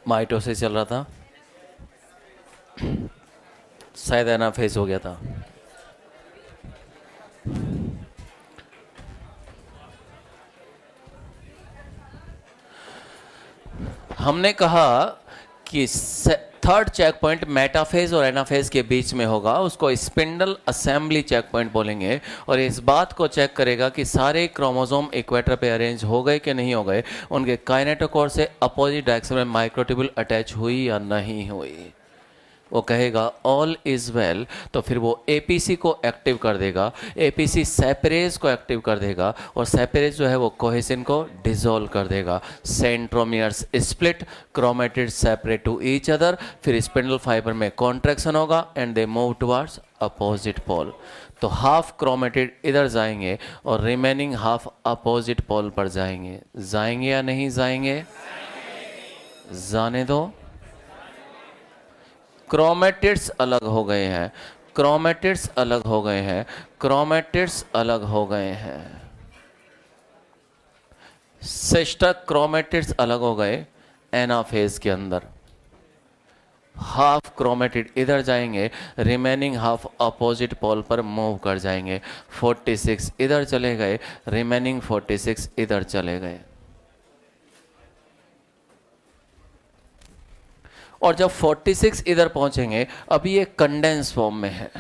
Mitosis चल रहा था, शायद एनाफेज हो गया था। हमने कहा कि थर्ड चेक पॉइंट मेटाफेज और एनाफेज के बीच में होगा, उसको स्पिंडल असेंबली चेक पॉइंट बोलेंगे। और इस बात को चेक करेगा कि सारे क्रोमोसोम इक्वेटर पे अरेंज हो गए कि नहीं हो गए, उनके काइनेटोकोर से अपोजिट डायरेक्शन में माइक्रोट्यूब्यूल अटैच हुई या नहीं हुई। वो कहेगा ऑल इज वेल, तो फिर वो एपीसी को एक्टिव कर देगा, एपीसी सेपरेज को एक्टिव कर देगा, और सेपरेज जो है वो कोहेसिन को डिसॉल्व कर देगा। Centromeres split, chromatid separate to each other, फिर स्पिंडल फाइबर में कॉन्ट्रैक्शन होगा and they move towards opposite pole. तो हाफ क्रोमेटिड इधर जाएंगे और रिमेनिंग हाफ अपोजिट पोल पर जाएंगे। जाएंगे या नहीं जाएंगे? जाने दो। क्रोमेटिड्स अलग हो गए हैं, क्रोमेटिड्स अलग हो गए हैं, क्रोमेटिड्स अलग हो गए हैं, सिस्टर क्रोमेटिड्स अलग हो गए एनाफेज के अंदर। हाफ क्रोमेटिड इधर जाएंगे, रिमेनिंग हाफ अपोजिट पोल पर मूव कर जाएंगे। 46 इधर चले गए, रिमेनिंग 46 इधर चले गए। और जब 46 इधर पहुंचेंगे, अभी ये कंडेंस फॉर्म में है।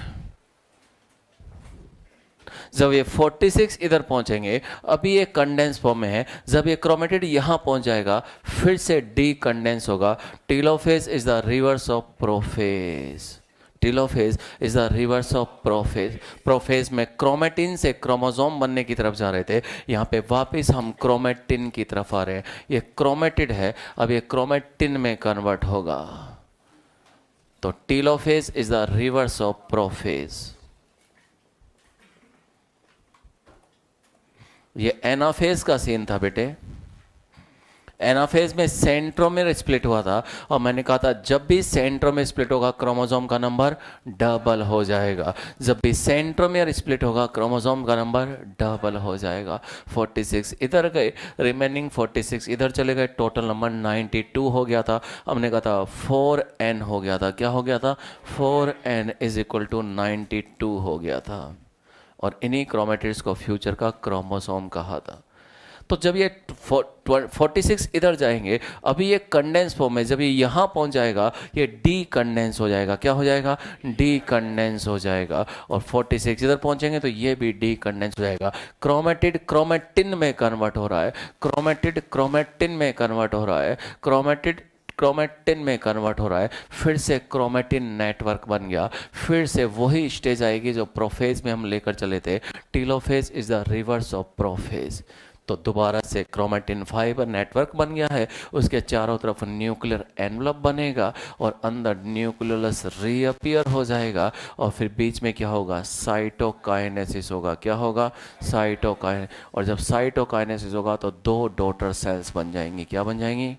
जब ये 46 इधर पहुंचेंगे, अभी ये कंडेंस फॉर्म में है। जब ये क्रोमेटिड यहां पहुंच जाएगा, फिर से डी कंडेंस होगा। Telophase is the reverse of prophase. Telophase is the reverse of prophase. Prophase में क्रोमेटिन से क्रोमोसोम बनने की तरफ जा रहे थे, यहाँ पे वापस हम क्रोमेटिन की तरफ आ रहे हैं। ये क्रोमेटिड है, अब ये क्रोमेटिन में कन्वर्ट होगा। तो telophase is the reverse of prophase. ये एनाफेज का सीन था बेटे। एनाफेज में सेंट्रोमेर स्प्लिट हुआ था, और मैंने कहा था जब भी सेंट्रोमेर स्प्लिट होगा क्रोमोसोम का नंबर डबल हो जाएगा। जब भी सेंट्रोमेर स्प्लिट होगा क्रोमोसोम का नंबर डबल हो जाएगा। 46 इधर गए, रिमेनिंग 46 इधर चले गए, टोटल नंबर 92 हो गया था। हमने कहा था 4n हो गया था। क्या हो गया था? 4n इज इक्वल टू 92 हो गया था। और इन्हीं क्रोमेटिड्स को फ्यूचर का क्रोमोसोम कहा था। तो जब ये 46 इधर जाएंगे, अभी ये कंडेंस फॉर्म में, जब ये यहाँ पहुँच जाएगा, ये डी कंडेंस हो जाएगा। क्या हो जाएगा? डी कंडेंस हो जाएगा। और 46 इधर पहुँचेंगे तो ये भी डी कंडेंस हो जाएगा। क्रोमेटिड क्रोमेटिन में कन्वर्ट हो रहा है, क्रोमेटिड क्रोमेटिन में कन्वर्ट हो रहा है, क्रोमेटिड क्रोमेटिन में कन्वर्ट हो रहा है। फिर से क्रोमेटिन नेटवर्क बन गया। फिर से वही स्टेज आएगी जो प्रोफेज में हम लेकर चले थे। Telophase is the reverse of prophase. तो दोबारा से क्रोमेटिन फाइबर नेटवर्क बन गया है, उसके चारों तरफ न्यूक्लियर एनवलप बनेगा और अंदर न्यूक्लियोलस रीअपियर हो जाएगा। और फिर बीच में क्या होगा? साइटोकाइनेसिस होगा। क्या होगा? साइटोकाइन। और जब साइटोकाइनेसिस होगा तो दो डॉटर सेल्स बन जाएंगी। क्या बन जाएंगी?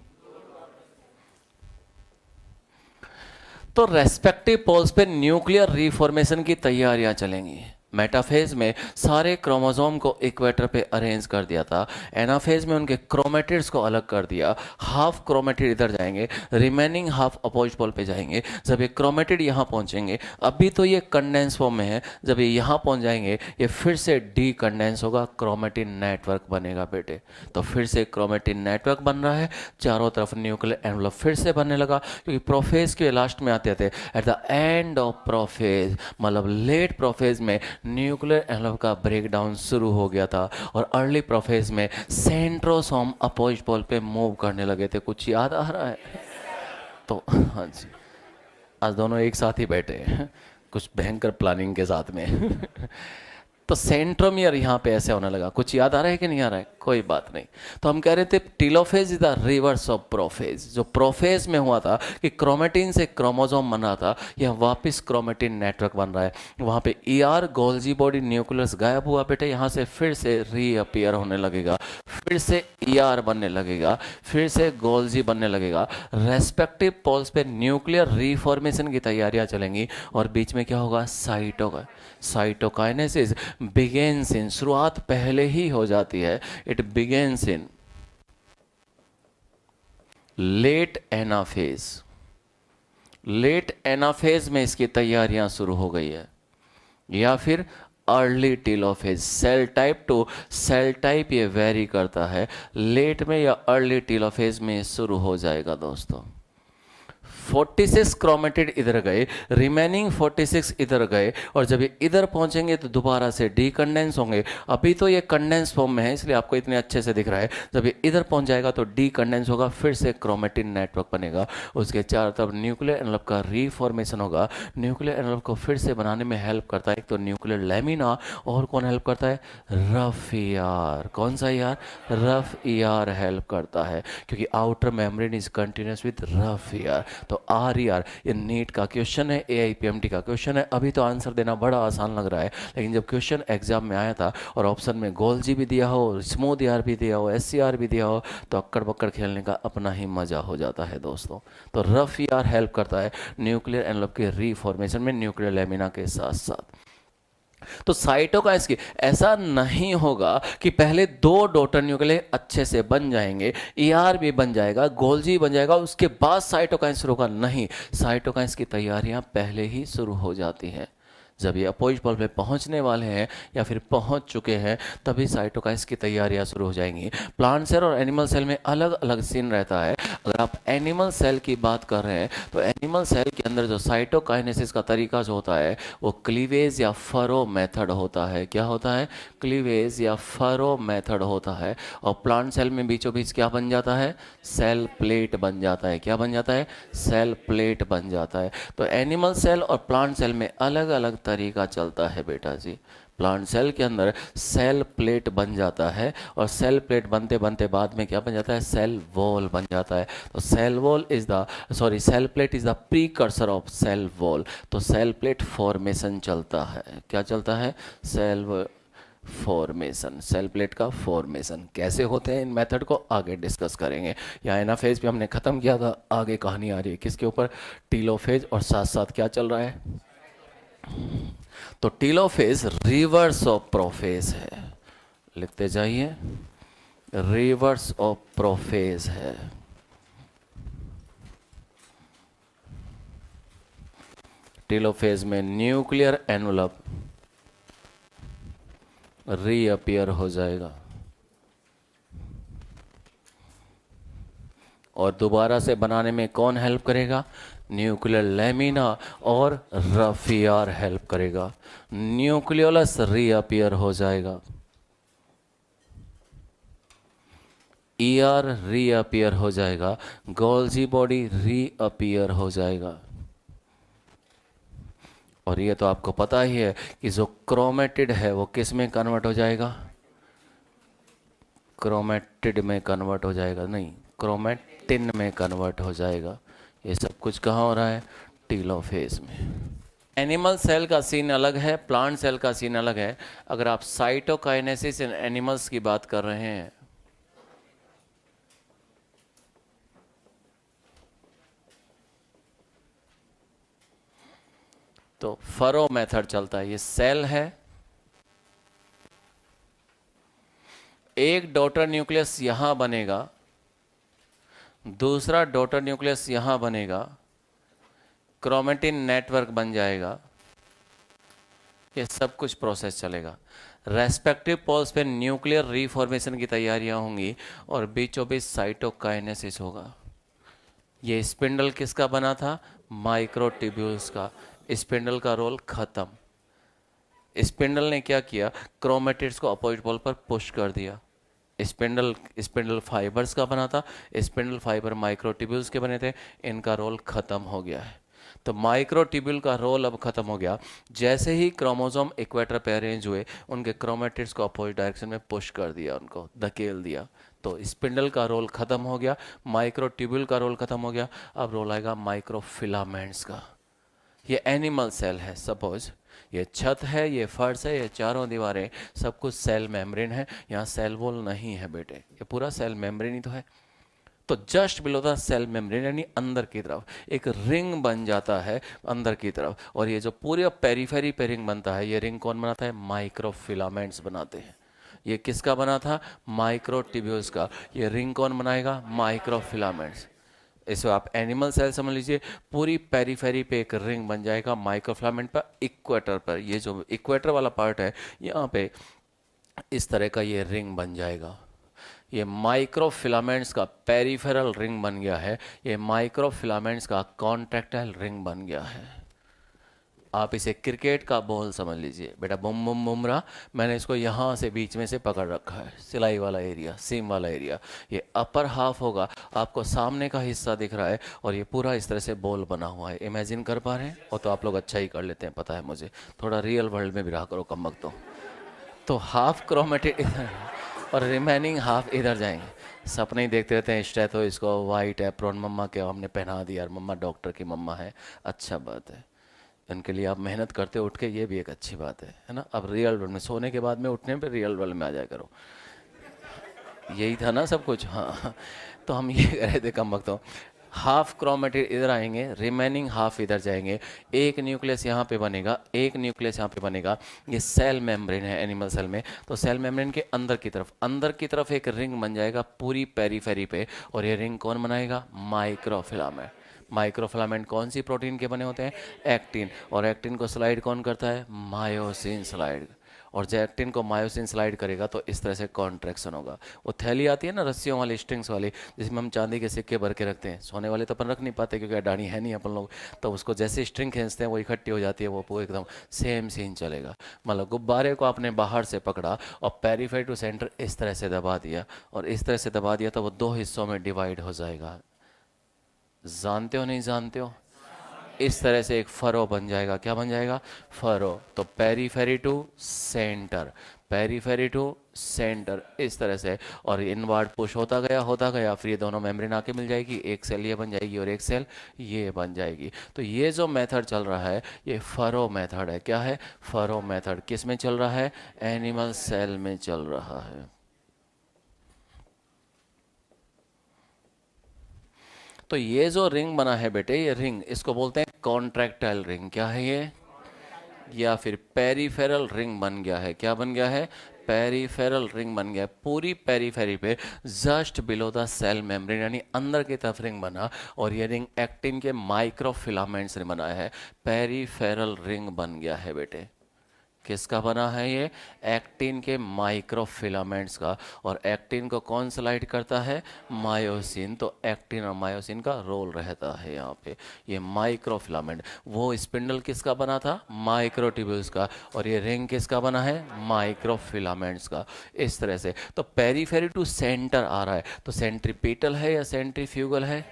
तो रेस्पेक्टिव पोल्स पे न्यूक्लियर रीफॉर्मेशन की तैयारियां चलेंगी। मेटाफेज में सारे क्रोमोसोम को इक्वेटर पे अरेंज कर दिया था, एनाफेज में उनके क्रोमेटिड्स को अलग कर दिया। हाफ क्रोमेटिड इधर जाएंगे, रिमेनिंग हाफ अपोजिट पोल पे जाएंगे। जब ये क्रोमेटिड यहाँ पहुँचेंगे, अभी तो ये कंडेंस फॉर्म में है, जब ये यहाँ पहुँच जाएंगे ये फिर से डी कंडेंस होगा, क्रोमेटिन नेटवर्क बनेगा बेटे। तो फिर से क्रोमेटिन नेटवर्क बन रहा है, चारों तरफ न्यूक्लियर एनवलप फिर से बनने लगा। क्योंकि प्रोफेज के लास्ट में आते थे, at the end of prophase, मतलब लेट प्रोफेज में न्यूक्लियर एनवलप का ब्रेकडाउन शुरू हो गया था, और अर्ली प्रोफेज में सेंट्रोसोम अपोजिट पोल पे मूव करने लगे थे। कुछ याद आ रहा है? तो हाँ जी, आज दोनों एक साथ ही बैठे हैं, कुछ भयंकर प्लानिंग के साथ में। तो सेंट्रोमियर यहाँ पे ऐसे होने लगा। कुछ याद आ रहा है कि नहीं आ रहा है? कोई बात नहीं। तो हम कह रहे थे telophase is the reverse of prophase. जो प्रोफेज में हुआ था कि क्रोमेटिन से क्रोमोसोम बन रहा था, यह वापस क्रोमेटिन नेटवर्क बन रहा है। वहाँ पे ईआर गोल्जी बॉडी न्यूक्लियस गायब हुआ बेटे, यहाँ से फिर से रीअपियर होने लगेगा, फिर से ईआर बनने लगेगा, फिर से गोल्जी बनने लगेगा। रेस्पेक्टिव पोल्स पे न्यूक्लियर रीफॉर्मेशन की तैयारियां चलेंगी। और बीच में क्या होगा? साइटोकाइनेसिस बिगेन्स इन, शुरुआत पहले ही हो जाती है। It begins in late anaphase, late anaphase में इसकी तैयारियां शुरू हो गई है, या फिर early telophase. Cell type to cell type ये वेरी करता है, लेट में या अर्ली टीलोफेज में शुरू हो जाएगा दोस्तों। 46 क्रोमेटिड इधर गए, रिमेनिंग 46 इधर गए, और जब ये इधर पहुंचेंगे तो दोबारा से डीकंडेंस होंगे। अभी तो ये कंडेंस फॉर्म में है इसलिए आपको इतने अच्छे से दिख रहा है, जब ये इधर पहुंच जाएगा तो डीकंडेंस होगा, फिर से क्रोमेटिन नेटवर्क बनेगा, उसके चारों तरफ न्यूक्लियर एनवलप का रीफॉर्मेशन होगा। न्यूक्लियर एनवलप को फिर से बनाने में हेल्प करता है एक तो न्यूक्लियर लेमिना, और कौन हेल्प करता है? Rough ER. कौन सा ईआर? रफ ईआर हेल्प करता है, क्योंकि outer membrane is continuous with rough ER. तो आर ई आर, ये नीट का क्वेश्चन है, AIPMT का क्वेश्चन है। अभी तो आंसर देना बड़ा आसान लग रहा है, लेकिन जब क्वेश्चन एग्जाम में आया था और ऑप्शन में गोल्जी भी दिया हो, स्मूथ ER भी दिया हो, SCR भी दिया हो, तो अक्कड़ बक्कड़ खेलने का अपना ही मजा हो जाता है दोस्तों। तो रफ ER हेल्प करता है न्यूक्लियर एनवलप के रीफॉर्मेशन में न्यूक्लियर लेमिना के साथ साथ। तो साइटोकाइन्स की ऐसा नहीं होगा कि पहले 2 डॉटर न्यूक्लियर अच्छे से बन जाएंगे, ER भी बन जाएगा, गोल्जी बन जाएगा, उसके बाद साइटोकाइन्स शुरू होगा। नहीं, साइटोकाइन्स की तैयारियां पहले ही शुरू हो जाती हैं। जब ये अपोजिट पोल पे पहुंचने वाले हैं या फिर पहुंच चुके हैं, तभी साइटोकाइन्स की तैयारियां शुरू हो जाएंगी। प्लांट सेल और एनिमल सेल में अलग अलग सीन रहता है। अगर आप एनिमल सेल की बात कर रहे हैं तो एनिमल सेल के अंदर जो साइटोकाइनेसिस का तरीका जो होता है वो क्लीवेज या फरो मेथड होता है। क्या होता है? क्लीवेज या फरो मेथड होता है। और प्लांट सेल में बीचों बीच क्या बन जाता है? सेल प्लेट बन जाता है। क्या बन जाता है? सेल प्लेट बन जाता है। तो एनिमल सेल और प्लांट सेल में अलग अलग तरीका चलता है बेटा जी। प्लांट सेल के अंदर सेल प्लेट बन जाता है, और सेल प्लेट बनते बनते बाद में क्या बन जाता है? सेल वॉल बन जाता है। तो cell wall is the cell plate is the precursor of cell wall. तो सेल प्लेट फॉर्मेशन चलता है। क्या चलता है? Cell formation. सेल प्लेट का फॉर्मेशन कैसे होते हैं, इन मेथड को आगे डिस्कस करेंगे। या एनाफेज पे हमने खत्म किया था, आगे कहानी आ रही है किसके ऊपर? टीलोफेज, और साथ साथ क्या चल रहा है? तो टीलोफेज रिवर्स ऑफ प्रोफेज है। लिखते जाइए, रिवर्स ऑफ प्रोफेज है। टीलोफेज में न्यूक्लियर एनवलप रीअपियर हो जाएगा और दोबारा से बनाने में कौन हेल्प करेगा? न्यूक्लियर लेमिना और रफ ER हेल्प करेगा। न्यूक्लियोलस रीअपियर हो जाएगा, ER रीअपियर हो जाएगा, गोल्जी बॉडी रीअपियर हो जाएगा। और ये तो आपको पता ही है कि जो क्रोमेटिड है वो किस में कन्वर्ट हो जाएगा? क्रोमेटिड में कन्वर्ट हो जाएगा, नहीं, क्रोमेटिन में कन्वर्ट हो जाएगा। ये सब कुछ कहाँ हो रहा है? टीलोफेज में। एनिमल सेल का सीन अलग है, प्लांट सेल का सीन अलग है। अगर आप साइटोकाइनेसिस इन एनिमल्स की बात कर रहे हैं तो फरो मेथड चलता है। ये सेल है, एक डॉटर न्यूक्लियस यहां बनेगा, दूसरा डॉटर न्यूक्लियस यहां बनेगा, क्रोमेटिन नेटवर्क बन जाएगा। ये सब कुछ प्रोसेस चलेगा। रेस्पेक्टिव पोल्स पे न्यूक्लियर रीफॉर्मेशन की तैयारियां होंगी और बीचों बीच साइटोकाइनेसिस होगा। ये स्पिंडल किसका बना था? माइक्रोट्यूब्यूल्स का। स्पिंडल का रोल खत्म। स्पिंडल ने क्या किया? क्रोमेटिड्स को अपोजिट पोल पर पुश कर दिया। स्पिंडल फाइबर्स का बना था, स्पिंडल फाइबर माइक्रोट्यूब्यूल्स के बने थे, इनका रोल खत्म हो गया है। तो माइक्रोट्यूब्यूल का रोल अब खत्म हो गया। जैसे ही क्रोमोसोम इक्वेटर पे अरेंज हुए, उनके क्रोमेटिड्स को अपोजिट डायरेक्शन में पुश कर दिया, उनको धकेल दिया। तो स्पिंडल का रोल खत्म हो गया, माइक्रोट्यूब्यूल का रोल खत्म हो गया। अब रोल आएगा माइक्रोफिलामेंट्स का। ये एनिमल सेल है, सपोज ये छत है, ये फर्श है, ये चारों दीवारें, सब कुछ सेल मेम्ब्रेन है। यहाँ सेल वॉल नहीं है बेटे, ये पूरा सेल मेम्ब्रेन ही तो है। तो just below the cell membrane यानी अंदर की तरफ एक रिंग बन जाता है अंदर की तरफ, और ये जो पूरे पेरीफेरी पे रिंग बनता है, ये रिंग कौन बनाता है? माइक्रोफिलामेंट्स बनाते हैं। ये किसका बना था? माइक्रोट्यूब्यूल्स का। ये रिंग कौन बनाएगा? माइक्रोफिलामेंट्स। इसको आप एनिमल सेल समझ लीजिए। पूरी पेरीफेरी पे एक रिंग बन जाएगा माइक्रोफिलामेंट पर, इक्वेटर पर। ये जो इक्वेटर वाला पार्ट है यहाँ पे इस तरह का ये रिंग बन जाएगा। ये माइक्रोफिलामेंट्स का पेरिफेरल रिंग बन गया है, ये माइक्रोफिलामेंट्स का कॉन्ट्रैक्टाइल रिंग बन गया है। आप इसे क्रिकेट का बॉल समझ लीजिए बेटा, बुम बुम बुमरा। मैंने इसको यहाँ से बीच में से पकड़ रखा है, सिलाई वाला एरिया, सीम वाला एरिया। ये अपर हाफ होगा, आपको सामने का हिस्सा दिख रहा है, और ये पूरा इस तरह से बॉल बना हुआ है। इमेजिन कर पा रहे हैं? और तो आप लोग अच्छा ही कर लेते हैं, पता है मुझे। थोड़ा रियल वर्ल्ड में भी रहा करो कम वक्त तो हाफ क्रोमेटेड इधर और रिमेनिंग हाफ इधर जाएंगे। सपने ही देखते रहते हैं, स्टेथो इसको वाइट एप्रॉन मम्मा के हमने पहना दिया, और मम्मा डॉक्टर की मम्मा है, अच्छा बात है। इनके लिए आप मेहनत करते उठ के, ये भी एक अच्छी बात है ना। अब रियल वर्ल्ड में सोने के बाद में उठने पे रियल वर्ल्ड में आ जाया करो, यही था ना सब कुछ। हाँ, तो हम ये कह रहे थे कम वक्त हाफ क्रोमेटिड इधर आएंगे, रिमेनिंग हाफ इधर जाएंगे। एक न्यूक्लियस यहाँ पे बनेगा, एक न्यूक्लियस यहाँ पे बनेगा। ये सेल मेम्ब्रेन है एनिमल सेल में। तो सेल मेम्ब्रेन के अंदर की तरफ एक रिंग बन जाएगा पूरी पेरीफेरी पे, और ये रिंग कौन बनाएगा? माइक्रोफिलामेंट। माइक्रोफिलामेंट कौन सी प्रोटीन के बने होते हैं? एक्टिन। और एक्टिन को स्लाइड कौन करता है? Myosin slide. और जब एक्टिन को मायोसिन स्लाइड करेगा तो इस तरह से कॉन्ट्रैक्शन होगा। वो थैली आती है ना रस्सियों वाली, स्ट्रिंग्स वाली, जिसमें हम चांदी के सिक्के भर के रखते हैं। सोने वाले तो अपन रख नहीं पाते क्योंकि अडानी है नहीं अपन लोग। तो उसको जैसे स्ट्रिंग खींचते हैं वो इकट्ठी हो जाती है, वो एकदम सेम सीन चलेगा। मतलब गुब्बारे को आपने बाहर से पकड़ा और पेरीफेरी टू सेंटर इस तरह से दबा दिया, और इस तरह से दबा दिया तो वो दो हिस्सों में डिवाइड हो जाएगा। जानते हो नहीं जानते हो? इस तरह से एक फरो बन जाएगा। क्या बन जाएगा? फरो। तो periphery to centre, periphery to centre, इस तरह से। और इनवर्ड पुश होता गया, फिर ये दोनों मेम्ब्रेन आके मिल जाएगी, एक सेल ये बन जाएगी और एक सेल ये बन जाएगी। तो ये जो मेथड चल रहा है ये फरो मेथड है। क्या है? Furrow method. किस में चल रहा है? एनिमल सेल में चल रहा है। तो ये जो रिंग बना है बेटे, ये रिंग इसको बोलते हैं कॉन्ट्रैक्टाइल रिंग। क्या है ये? या फिर पेरीफेरल रिंग बन गया है। क्या बन गया है? पेरीफेरल रिंग बन गया है। पूरी पेरीफेरी पे just below the cell membrane, यानी अंदर की तरफ रिंग बना, और ये रिंग एक्टिन के माइक्रोफिलामेंट से बना है। पेरीफेरल रिंग बन गया है बेटे। किसका बना है ये? एक्टिन के माइक्रोफिलामेंट्स का। और एक्टिन को कौन स्लाइड करता है? मायोसिन। तो एक्टिन और मायोसिन का रोल रहता है यहाँ पे। ये माइक्रोफिलामेंट। वो स्पिंडल किसका बना था? माइक्रोट्यूब्यूल्स का। और ये रिंग किसका बना है? माइक्रोफिलामेंट्स का। इस तरह से तो पेरीफेरी टू सेंटर आ रहा है, तो सेंट्रीपिटल है या सेंट्रीफ्यूगल है?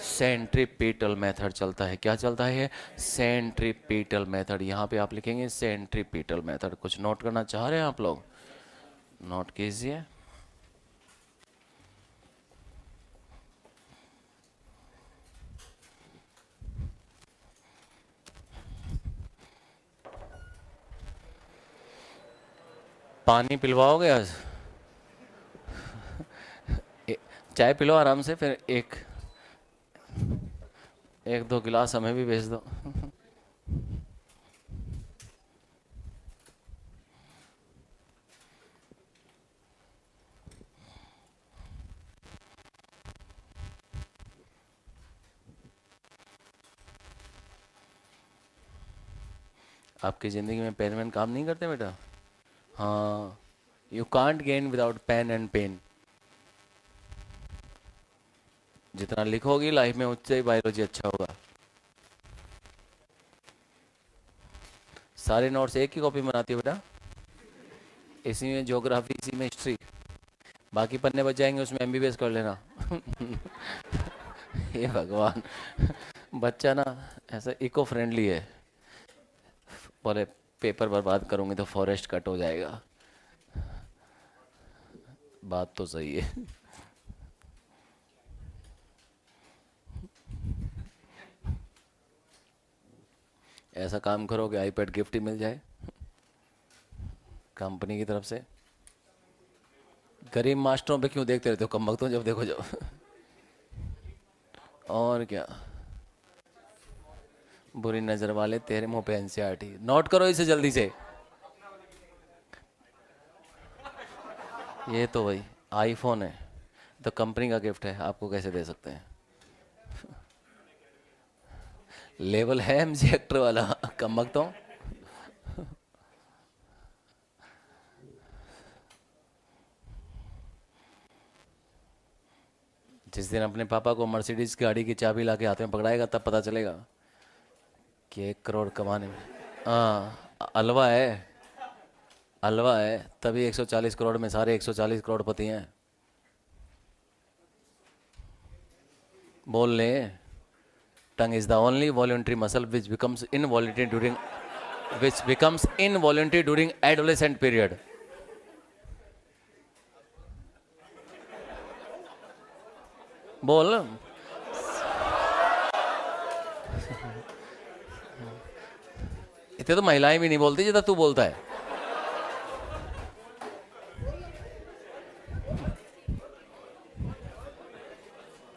सेंट्रीपिटल मेथड चलता है। क्या चलता है? Centripetal method. यहाँ पे आप लिखेंगे सेंट्रीपिटल मेथड। कुछ नोट करना चाह रहे हैं आप लोग? नोट कीजिए। पानी पिलवाओगे आज? चाय पिलो आराम से, फिर एक एक दो गिलास हमें भी भेज दो। आपकी ज़िंदगी में पेन वैन काम नहीं करते बेटा? हाँ, you can't gain without pain and pain. जितना लिखोगी लाइफ में उतना ही बायोलॉजी अच्छा होगा। सारे नोट्स एक ही कॉपी में बनाती हो बेटा? इसी में ज्योग्राफी, इसी में हिस्ट्री, बाकी पन्ने बच जाएंगे उसमें एमबीबीएस कर लेना। ये भगवान, बच्चा ना ऐसा इको फ्रेंडली है। बोले पेपर बर्बाद करूंगी तो फॉरेस्ट कट हो जाएगा। बात तो सही है। ऐसा काम करोगे आईपैड गिफ्ट ही मिल जाए कंपनी की तरफ से। गरीब मास्टरों पे क्यों देखते रहते हो कम वक्तों, जब देखो जब। और क्या, बुरी नजर वाले तेरे मुंह पे एनसीईआरटी। नोट करो इसे जल्दी से। ये तो भाई आईफोन है, तो कंपनी का गिफ्ट है, आपको कैसे दे सकते हैं? लेवल है एमजी एक्टर वाला, कम वक्त तो। जिस दिन अपने पापा को मर्सिडीज गाड़ी की चाबी ला के हाथ में पकड़ाएगा तब पता चलेगा कि 1 करोड़ कमाने में। हाँ, अलवा है, अलवा है, तभी 140 करोड़ में सारे 140 करोड़पति हैं। बोल ले। Tongue is the only voluntary muscle which becomes involuntary during adolescent period. बोल। इतने तो महिलाएं भी नहीं बोलती जितना तू बोलता है।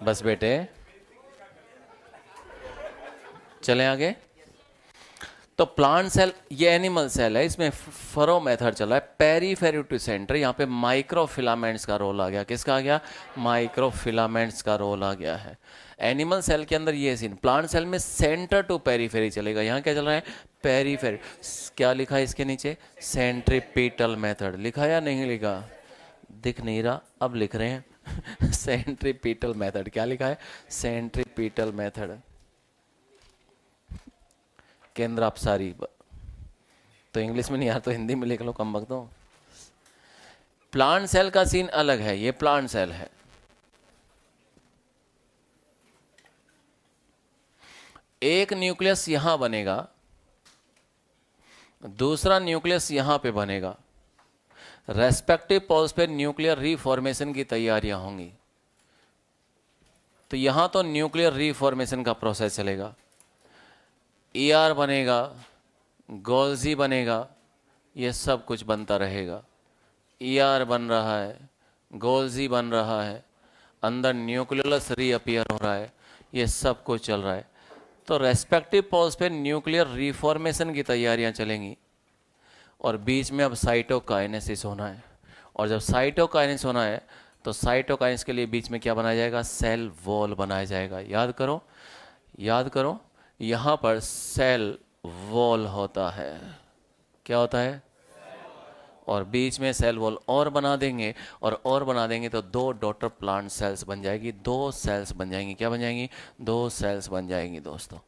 बस बेटे, चलें आगे। तो प्लांट सेल ये एनिमल सेल है, इसमें फरो मेथड चला है। पेरीफेरी टू सेंटर, यहाँ पे माइक्रोफिलामेंट्स का रोल आ गया। किसका आ गया? माइक्रोफिलामेंट्स का रोल आ गया है। एनिमल सेल के अंदर ये सीन, प्लांट सेल में सेंटर टू पेरीफेरी चलेगा। यहाँ क्या चल रहा है? पेरीफेरी। क्या लिखा है इसके नीचे? Centripetal method. लिखा या नहीं लिखा? दिख नहीं रहा, अब लिख रहे हैं। Centripetal method. क्या लिखा है? Centripetal method. केंद्र अपसारी। तो इंग्लिश में नहीं आता तो हिंदी में लिख लो, कम वक्त दो। प्लांट सेल का सीन अलग है। ये प्लांट सेल है, एक न्यूक्लियस यहां बनेगा, दूसरा न्यूक्लियस यहां पे बनेगा। रेस्पेक्टिव पोल्स पे न्यूक्लियर रीफॉर्मेशन की तैयारियां होंगी। तो यहां तो न्यूक्लियर रीफॉर्मेशन का प्रोसेस चलेगा। ER बनेगा, गोल्जी बनेगा, ये सब कुछ बनता रहेगा। ER बन रहा है, गोल्जी बन रहा है, अंदर न्यूक्लियस रीअपियर हो रहा है, ये सब कुछ चल रहा है। तो रेस्पेक्टिव पोल्स पे न्यूक्लियर रीफॉर्मेशन की तैयारियां चलेंगी और बीच में अब साइटोकाइनेसिस होना है। और जब साइटोकाइनेसिस होना है तो साइटोकाइनेसिस के लिए बीच में क्या बनाया जाएगा? सेल वॉल बनाया जाएगा। याद करो, याद करो, यहाँ पर सेल वॉल होता है। क्या होता है? और बीच में सेल वॉल और बना देंगे, और बना देंगे तो 2 डॉटर प्लांट सेल्स बन जाएगी, 2 सेल्स बन जाएंगी। क्या बन जाएंगी? 2 सेल्स बन जाएंगी दोस्तों।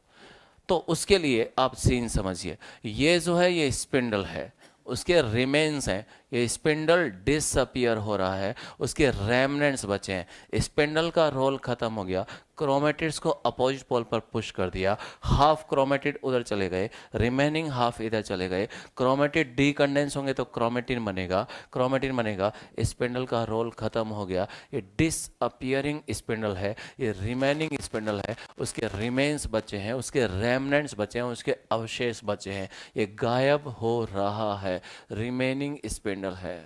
तो उसके लिए आप सीन समझिए। ये जो है ये स्पिंडल है, उसके रिमेन्स हैं। ये स्पिंडल डिसअपियर हो रहा है, उसके रेमनेंट्स बचे हैं। स्पिंडल का रोल खत्म हो गया, क्रोमेटिड्स को अपोजिट पोल पर पुश कर दिया। हाफ क्रोमेटिड उधर चले गए, रिमेनिंग हाफ इधर चले गए। क्रोमेटिड डीकंडेंस होंगे तो क्रोमेटिन बनेगा, क्रोमेटिन बनेगा। स्पिंडल का रोल खत्म हो गया। ये डिसअपियरिंग स्पिंडल है, ये रिमेनिंग स्पिंडल है। उसके रिमेन्स बचे हैं, उसके रेमनेंट्स बचे हैं, उसके अवशेष बचे हैं। ये गायब हो रहा है, रिमेनिंग स्पिंडल है।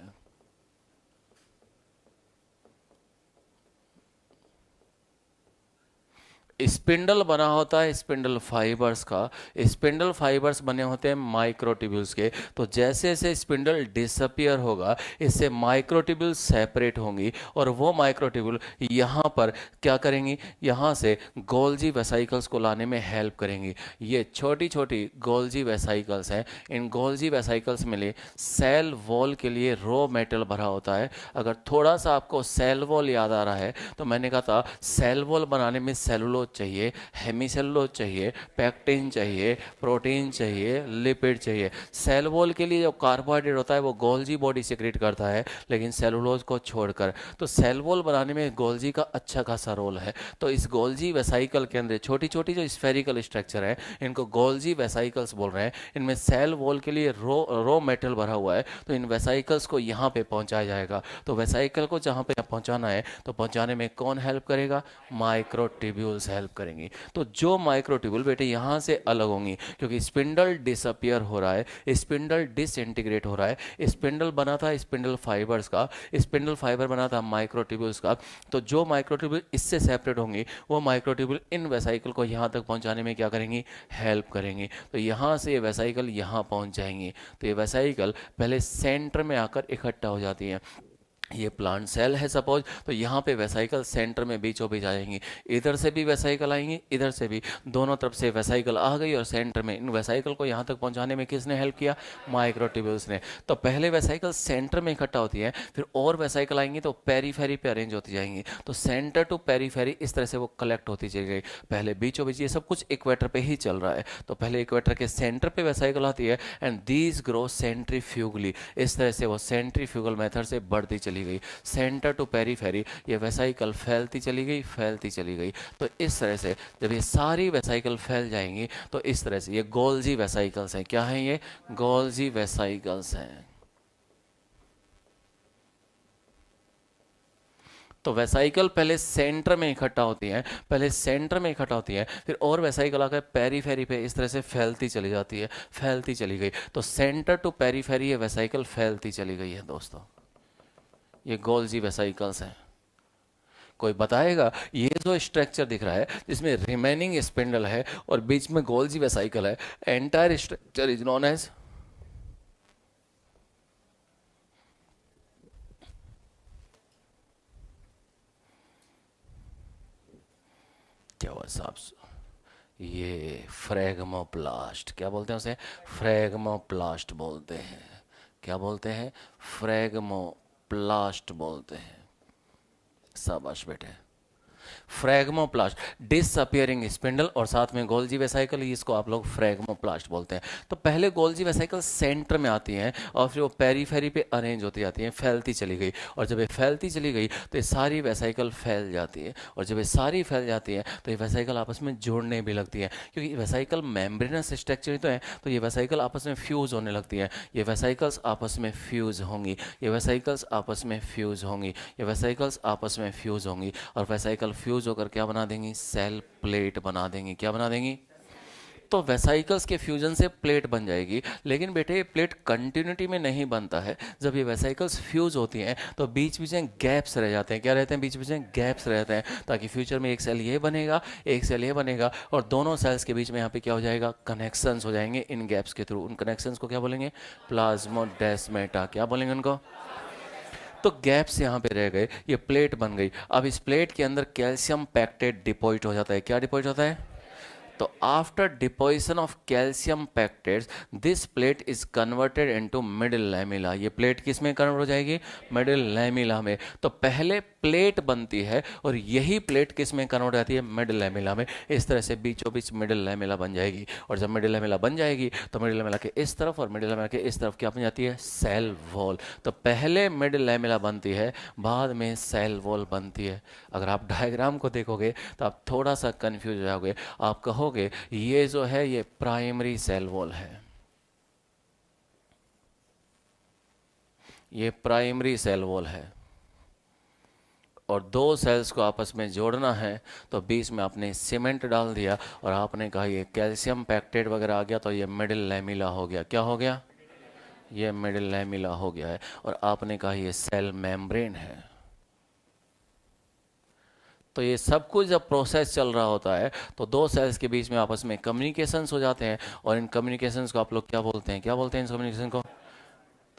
स्पिंडल बना होता है स्पिंडल फाइबर्स का। स्पिंडल फाइबर्स बने होते हैं माइक्रोट्यूब्यूल्स के। तो जैसे जैसे स्पिंडल डिसअपियर होगा, इससे माइक्रोट्यूब्यूल सेपरेट होंगी और वो माइक्रोट्यूब्यूल यहाँ पर क्या करेंगी? यहाँ से गोल्जी वेसाइकल्स को लाने में हेल्प करेंगी। ये छोटी छोटी गोल्जी वेसाइकल्स हैं। इन गोल्जी वेसाइकल्स में ले सेल वॉल के लिए रॉ मेटल भरा होता है। अगर थोड़ा सा आपको सेल वॉल याद आ रहा है तो मैंने कहा था सेल वॉल बनाने में सेलुलोज चाहिए, हेमीसेलुलोज चाहिए, पैक्टिन चाहिए, प्रोटीन चाहिए, लिपिड चाहिए। सेल वॉल के लिए जो कार्बोहाइड्रेट होता है वो गोल्जी बॉडी सिक्रेट करता है, लेकिन सेलुलोज को छोड़कर। तो सेल वॉल बनाने में गोल्जी का अच्छा खासा रोल है। तो इस गोल्जी वेसाइकल के अंदर छोटी छोटी जो स्फेरिकल स्ट्रक्चर है, इनको गोल्जी वेसाइकल्स बोल रहे हैं। इनमें सेल वॉल के लिए रो मेटल भरा हुआ है। तो इन वेसाइकल्स को यहाँ पे पहुँचाया जाएगा। तो वेसाइकल को जहाँ पे पहुँचाना है तो पहुँचाने में कौन हेल्प करेगा? माइक्रोट्यूब्यूल्स हेल्प करेंगी। तो जो माइक्रोट्यूब्यूल बेटे यहाँ से अलग होंगी, क्योंकि स्पिंडल डिसअपियर हो रहा है, स्पिंडल डिसइंटीग्रेट हो रहा है। स्पिंडल बना था स्पिंडल फाइबर्स का, स्पिंडल फाइबर बना था माइक्रोट्यूब्यूल्स का। तो जो माइक्रोट्यूब्यूल इससे सेपरेट होंगी वो माइक्रोट्यूब्यूल इन वेसाइकल को यहाँ तक पहुँचाने में क्या करेंगी? हेल्प करेंगी। तो यहाँ से ये वेसाइकल यहाँ पहुँच जाएंगी। तो ये वेसाइकल पहले सेंटर में आकर इकट्ठा हो जाती हैं। ये प्लांट सेल है सपोज, तो यहाँ पे वेसाइकल सेंटर में बीचों बीच आ जाएंगी, इधर से भी वेसाइकल आएंगी, इधर से भी, दोनों तरफ से वेसाइकल आ गई और सेंटर में। इन वेसाइकल को यहाँ तक पहुँचाने में किसने हेल्प किया? माइक्रोट्यूब्यूल्स ने। तो पहले वेसाइकल सेंटर में इकट्ठा होती है, फिर और वेसाइकल आएंगी तो पेरीफेरी पे अरेंज होती जाएंगी, तो सेंटर टू पेरीफेरी इस तरह से वो कलेक्ट होती चली गई। पहले बीचों बीच, ये सब कुछ इक्वेटर पे ही चल रहा है, तो पहले इक्वेटर के सेंटर पे वेसाइकल आती है एंड दीज ग्रो सेंट्रीफ्यूगली, इस तरह से वो सेंट्रीफ्यूगल मेथड से बढ़ती चली गई, सेंटर टू पेरीफेरी, ये वेसाइकल फैलती चली गई, फैलती चली गई। तो इस तरह से जब ये सारी वेसाइकल फैल जाएंगी तो इस तरह से ये गोल्जी वेसाइकल्स हैं। क्या हैं ये? गोल्जी वेसाइकल्स हैं। तो वेसाइकल पहले सेंटर में इकट्ठा होती हैं, पहले सेंटर में इकट्ठा होती हैं, फिर और वेसाइकल आकर पेरीफेरी पे इस तरह से फैलती चली जाती है, फैलती चली गई। तो सेंटर टू पेरीफेरी ये वेसाइकल फैलती चली गई है दोस्तों, ये गोल्जी वेसाइकल्स हैं। कोई बताएगा ये जो स्ट्रक्चर दिख रहा है जिसमें रिमेनिंग स्पिंडल है और बीच में गोल्जी वेसाइकल है, entire structure is known as, क्या हुआ साहब? ये फ्रैगमोप्लास्ट, क्या बोलते हैं उसे? फ्रैगमोप्लास्ट बोलते हैं। क्या बोलते हैं? फ्रैगमोप्लास्ट बोलते हैं। शाबाश बेटे। फ्रैगमोप्लास्ट, डिसअपियरिंग स्पिंडल और साथ में गोल्जी वेसाइकल, इसको आप लोग फ्रैगमोप्लास्ट बोलते हैं। तो पहले गोल्जी वेसाइकल सेंटर में आती हैं और फिर वो पेरीफेरी पे अरेंज होती जाती हैं, फैलती चली गई, और जब ये फैलती चली गई तो ये सारी वेसाइकल फैल जाती है, और जब ये सारी फैल जाती हैं तो ये वेसाइकल आपस में जुड़ने भी लगती हैं, क्योंकि वेसाइकल मेम्ब्रेनस स्ट्रक्चर तो है, तो ये वेसाइकल आपस में फ्यूज़ होने लगती हैं, ये वेसाइकल्स आपस में फ्यूज़ होंगी, ये वेसाइकल्स आपस में फ्यूज़ होंगी, ये वेसाइकल्स आपस में फ्यूज़ होंगी, और वेसाइकल फ्यूज होकर क्या बना देंगी? सेल प्लेट बना देंगी। क्या बना देंगी? तो वेसाइकल्स के फ्यूजन से प्लेट बन जाएगी, लेकिन बेटे ये प्लेट कंटिन्यूटी में नहीं बनता है। जब ये वेसाइकल्स फ्यूज होती हैं तो बीच बीच में गैप्स रह जाते हैं। क्या रहते हैं? बीच बीच में गैप्स रहते हैं, ताकि फ्यूचर में एक सेल ये बनेगा, एक सेल ये बनेगा, और दोनों सेल्स के बीच में यहाँ पे क्या हो जाएगा? कनेक्शंस हो जाएंगे इन गैप्स के थ्रू। उन कनेक्शंस को क्या बोलेंगे? प्लाज्मोडेस्माटा। क्या बोलेंगे उनको? तो गैप्स यहाँ पे रह गए, ये प्लेट बन गई। अब इस प्लेट के अंदर कैल्शियम पैक्टेट डिपॉजिट हो जाता है। क्या डिपॉजिट होता है? तो after deposition of calcium pectates this plate is converted into middle lamella. ये प्लेट किस में कन्वर्ट हो जाएगी? मिडिल लैमिला में। तो पहले प्लेट बनती है और यही प्लेट किस में कन्वर्ट हो जाती है? मिडिल लैमिला में। इस तरह से बीचों बीच मिडिल लैमिला बन जाएगी, और जब मिडिल लैमिला बन जाएगी तो मिडिल लैमिला के इस तरफ और मिडिल लैमिला के इस तरफ क्या बन जाती है? Cell wall. तो पहले मिडिल लैमिला बनती है, बाद में सेल वॉल बनती है। अगर आप डायग्राम को देखोगे तो आप थोड़ा सा कंफ्यूज हो जाओगे। आप कहोगे ये जो है ये प्राइमरी सेल वॉल है, ये प्राइमरी सेल वॉल है, और दो सेल्स को आपस में जोड़ना है तो बीच में आपने सीमेंट डाल दिया और आपने कहा ये कैल्शियम पैक्टेट वगैरह आ गया तो ये मिडिल लैमिला हो गया। क्या हो गया? ये मिडिल लैमिला हो गया है, और आपने कहा ये सेल मेम्ब्रेन है। तो ये सब कुछ जब प्रोसेस चल रहा होता है तो दो सेल्स के बीच में आपस में कम्युनिकेशंस हो जाते हैं, और इन कम्युनिकेशंस को आप लोग क्या बोलते हैं? क्या बोलते हैं इन कम्युनिकेशन को?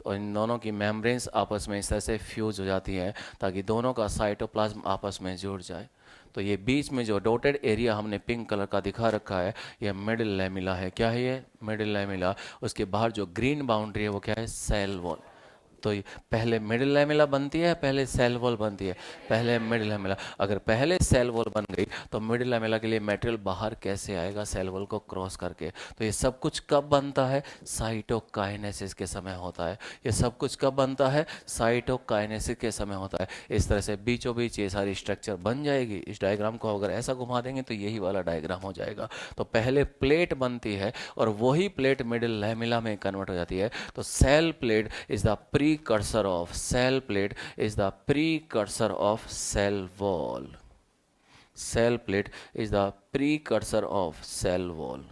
और इन दोनों की मेम्ब्रेन्स आपस में इस तरह से फ्यूज हो जाती हैं ताकि दोनों का साइटोप्लाज्म आपस में जुड़ जाए। तो ये बीच में जो डॉटेड एरिया हमने पिंक कलर का दिखा रखा है, ये मिडिल लैमिला है। क्या है ये? Middle lamella. उसके बाहर जो ग्रीन बाउंड्री है वो क्या है? Cell wall. तो पहले मिडिल लैमिला बनती है, पहले सेल वॉल बनती है? पहले मिडिल लैमिला। अगर पहले सेल वॉल बन गई तो मिडिल लैमिला के लिए मटेरियल बाहर कैसे आएगा? सेल वॉल को क्रॉस करके। तो ये सब कुछ कब बनता है? साइटोकाइनेसिस के समय होता है। ये सब कुछ कब बनता है? साइटोकाइनेसिस के समय होता है। इस तरह से बीचों बीच ये सारी स्ट्रक्चर बन जाएगी। इस डायग्राम को अगर ऐसा घुमा देंगे तो यही वाला डायग्राम हो जाएगा। तो पहले प्लेट बनती है और वही प्लेट मिडिल लैमिला में कन्वर्ट हो जाती है। तो cell plate is the precursor of cell plate is the precursor of cell wall. Cell plate is the precursor of cell wall.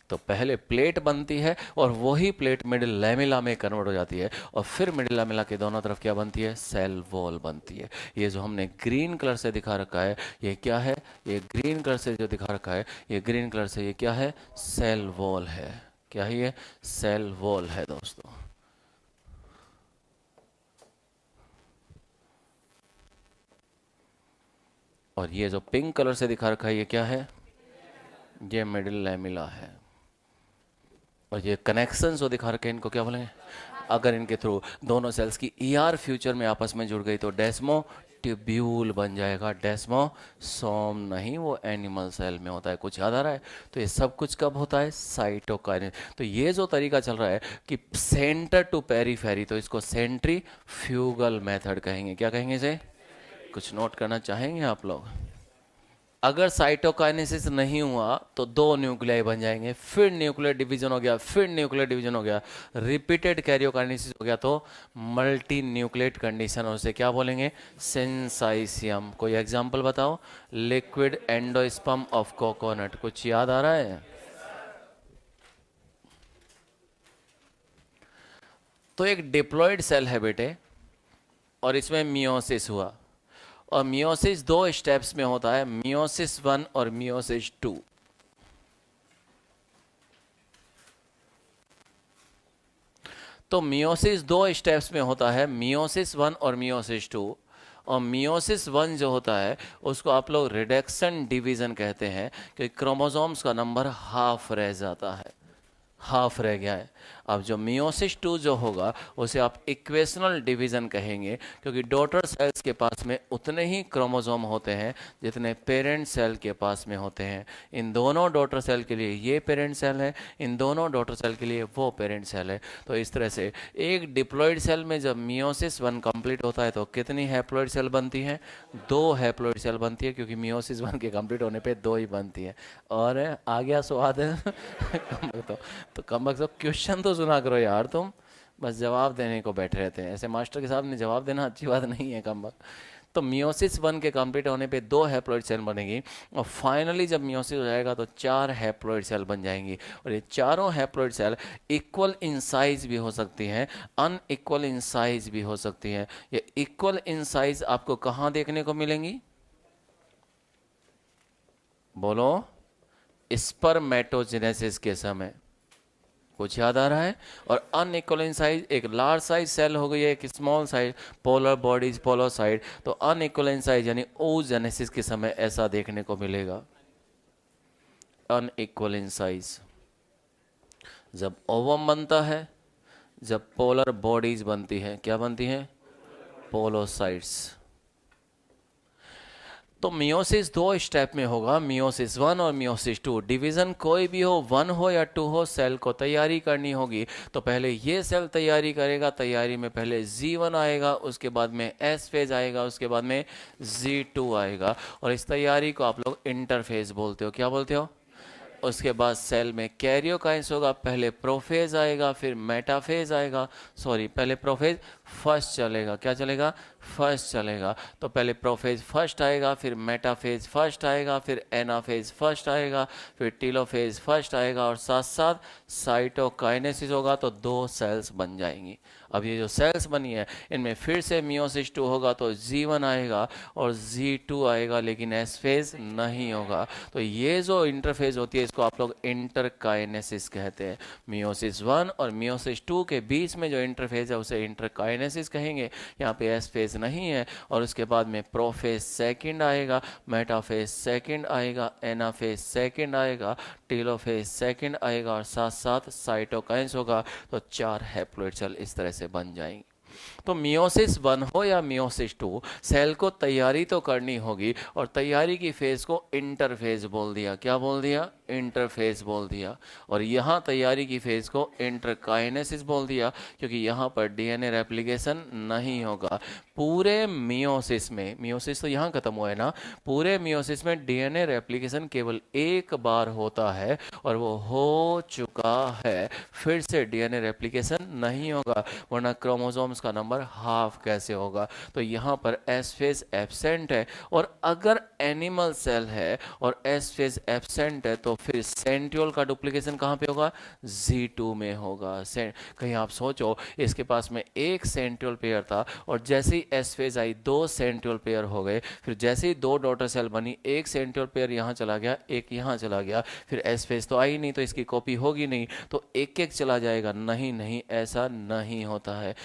तो पहले प्लेट बनती है और वही प्लेट मिडिल लैमिला में कन्वर्ट हो जाती है, और फिर मिडिल लैमिला के दोनों तरफ क्या बनती है? सेल वॉल बनती है। ये जो हमने ग्रीन कलर से दिखा रखा है ये क्या है? ये ग्रीन कलर से जो दिखा रखा है ये ग्रीन कलर से ये क्या है? सेल वॉल है। क्या है ये? सेल वॉल है दोस्तों। और ये जो पिंक कलर से दिखा रखा है ये क्या है, ये मिडिल लैमेला है। और ये कनेक्शन जो दिखा रखे हैं इनको क्या बोलेंगे, अगर इनके थ्रू दोनों सेल्स की ईआर फ्यूचर में आपस में जुड़ गई तो डेस्मो ट्यूब्यूल बन जाएगा, डेस्मोसोम नहीं, वो एनिमल सेल में होता है। कुछ याद आ रहा है? तो ये सब कुछ कब होता है, साइटोकाइनेसिस। तो ये जो तरीका चल रहा है कि सेंटर टू पेरीफेरी, तो इसको सेंट्रीफ्यूगल मेथड कहेंगे। क्या कहेंगे इसे? कुछ नोट करना चाहेंगे आप लोग? अगर साइटोकाइनेसिस नहीं हुआ तो दो न्यूक्लियाई बन जाएंगे, फिर न्यूक्लियर डिवीजन हो गया, फिर न्यूक्लियर डिवीजन हो गया, रिपीटेड कैरियोकाइनेसिस हो गया तो मल्टी न्यूक्लिएट कंडीशन, और उसे क्या बोलेंगे, सेंसाइसियम। कोई एग्जांपल बताओ? Liquid endosperm of coconut. कुछ याद आ रहा है? तो एक डिप्लॉयड सेल है बेटे, और इसमें मियोसिस हुआ, और मियोसिस दो स्टेप्स में होता है, मियोसिस 1 और मियोसिस 2। तो मियोसिस दो स्टेप्स में होता है, मियोसिस 1 और मियोसिस 2। और मियोसिस 1 जो होता है उसको आप लोग रिडक्शन डिवीजन कहते हैं, कि क्रोमोसोम्स का नंबर हाफ रह जाता है, हाफ रह गया है। अब जो मियोसिस 2 जो होगा उसे आप इक्वेशनल डिवीजन कहेंगे, क्योंकि डॉटर सेल्स के पास में उतने ही क्रोमोसोम होते हैं जितने पेरेंट सेल के पास में होते हैं। इन दोनों डॉटर सेल के लिए ये पेरेंट सेल है, इन दोनों डॉटर सेल के लिए वो पेरेंट सेल है। तो इस तरह से एक डिप्लॉयड सेल में जब मियोसिस 1 कंप्लीट होता है तो कितनी हैप्लॉयड सेल बनती हैं? 2 हैप्लॉयड सेल बनती है, क्योंकि मियोसिस 1 के कंप्लीट होने पे 2 ही बनती है। और आ गया स्वाद तो कम वक्त क्वेश्चन तो सुना करो यार, तुम बस जवाब देने को बैठे रहते हैं। ऐसे मास्टर के सामने जवाब देना अच्छी बात नहीं है, कम वक्त। तो मियोसिस 1 के कंप्लीट होने पे 2 हैप्लॉइड सेल बनेगी, और फाइनली जब मियोसिस हो जाएगा तो 4 हैप्लॉइड सेल बन जाएंगी। और ये चारों haploid cell equal in size भी हो सकती हैं, अनइक्वल इन साइज भी हो सकती हैं। ये इक्वल इन साइज आपको कहाँ देखने को मिलेंगी? बोलो। स्पर्मेटोजेनेसिस के समय। कुछ याद आ रहा है? और अनइक्वल इन साइज, एक लार्ज साइज सेल हो गई है, एक small size, polar bodies polar side. तो अनइक्वल इन साइज यानी ओजेनेसिस के समय ऐसा देखने को मिलेगा, अनइक्वल इन साइज। जब ओवम बनता है, जब पोलर बॉडीज बनती हैं, क्या बनती हैं? पोलोसाइट्स। तो मियोसिस 2 स्टेप में होगा, मियोसिस 1 और मियोसिस 2। डिवीजन कोई भी हो, 1 हो या 2 हो, सेल को तैयारी करनी होगी। तो पहले ये सेल तैयारी करेगा, तैयारी में पहले G1 आएगा, उसके बाद में S फेज आएगा, उसके बाद में G2 आएगा। और इस तैयारी को आप लोग इंटरफेज बोलते हो। क्या बोलते हो? उसके बाद सेल में कैरियोकाइनेसिस होगा, पहले प्रोफेज आएगा, फिर मेटाफेज आएगा। सॉरी, पहले प्रोफेज फर्स्ट चलेगा। क्या चलेगा? फर्स्ट चलेगा। तो पहले प्रोफेज फर्स्ट आएगा, फिर मेटाफेज फर्स्ट आएगा, फिर एनाफेज फर्स्ट आएगा, फिर टीलोफेज फर्स्ट आएगा, और साथ साथ साइटोकाइनेसिस होगा तो 2 सेल्स बन जाएंगी। अब ये जो सेल्स बनी है इनमें फिर से मियोसिस 2 होगा तो G1 आएगा और G2 आएगा, लेकिन एस फेज नहीं होगा। तो ये जो इंटरफेज होती है इसको आप लोग इंटरकाइनेसिस कहते हैं। मियोसिस 1 और मियोसिस 2 के बीच में जो इंटरफेज है उसे इंटरकाइनेसिस कहेंगे। यहाँ पे एस फेज नहीं है। और उसके बाद में प्रोफेज सेकंड आएगा, मेटाफेज सेकंड आएगा, एनाफेज सेकंड आएगा, टीलोफेज सेकंड आएगा, और साथ साथ साइटोकाइनेसिस होगा। तो 4 हैप्लॉइड सेल इस तरह से बन जाएंगी। तो मियोसिस 1 हो या मियोसिस 2, सेल को तैयारी तो करनी होगी, और तैयारी की फेज को इंटरफेज बोल दिया। क्या बोल दिया? इंटरफेज बोल दिया। और यहाँ तैयारी की फेज को इंटरकाइनेसिस बोल दिया, क्योंकि यहाँ पर डीएनए रेप्लिकेशन नहीं होगा। पूरे मियोसिस में, मियोसिस तो यहाँ खत्म हुआ है ना, पूरे मियोसिस में डीएनए रेप्लिकेशन केवल एक बार होता है, और वो हो चुका है। फिर से डीएनए रेप्लिकेशन नहीं होगा, वरना क्रोमोसोम्स का नंबर हाफ कैसे होगा? तो यहाँ पर एस फेज एब्सेंट है। और अगर एनिमल सेल है और एस फेज एब्सेंट है तो फिर सेंट्रियोल का डुप्लीकेशन कहाँ पे होगा? G2 में होगा। कहीं आप सोचो, इसके पास में एक सेंट्रियोल पेयर था, और जैसे ही एस फेज आई 2 सेंट्रियोल पेयर हो गए। फिर जैसे ही 2 डॉटर सेल बनी, एक सेंट्रियोल पेयर यहाँ चला गया, एक यहाँ चला गया, फिर एस फेज तो आई नहीं, तो इसकी कॉपी होगी नहीं, तो एक एक चला जाएगा। नहीं नहीं, ऐसा नहीं होता है।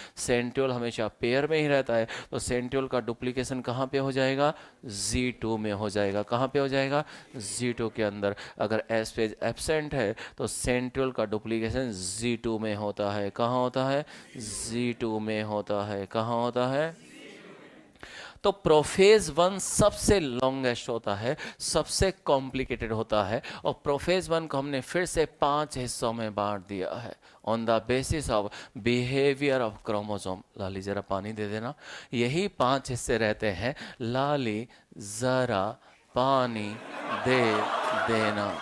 सेंट्रियोल हमेशा पेयर में ही रहता है, तो सेंट्रियोल का डुप्लीकेशन कहाँ पे हो जाएगा? Z2 में हो जाएगा। कहाँ पे हो जाएगा? Z2 के अंदर। अगर S फेज एब्सेंट है तो सेंट्रियोल का डुप्लीकेशन Z2 में होता है। कहाँ होता है? Z2 में होता है। कहाँ होता है? तो प्रोफेज वन सबसे लॉन्गेस्ट होता है, सबसे कॉम्प्लिकेटेड होता है, और प्रोफेज वन को हमने फिर से 5 हिस्सों में बांट दिया है on the basis of behaviour of chromosome. Lali जरा पानी दे देना। यही 5 हिस्से रहते हैं। लाली जरा पानी दे देना।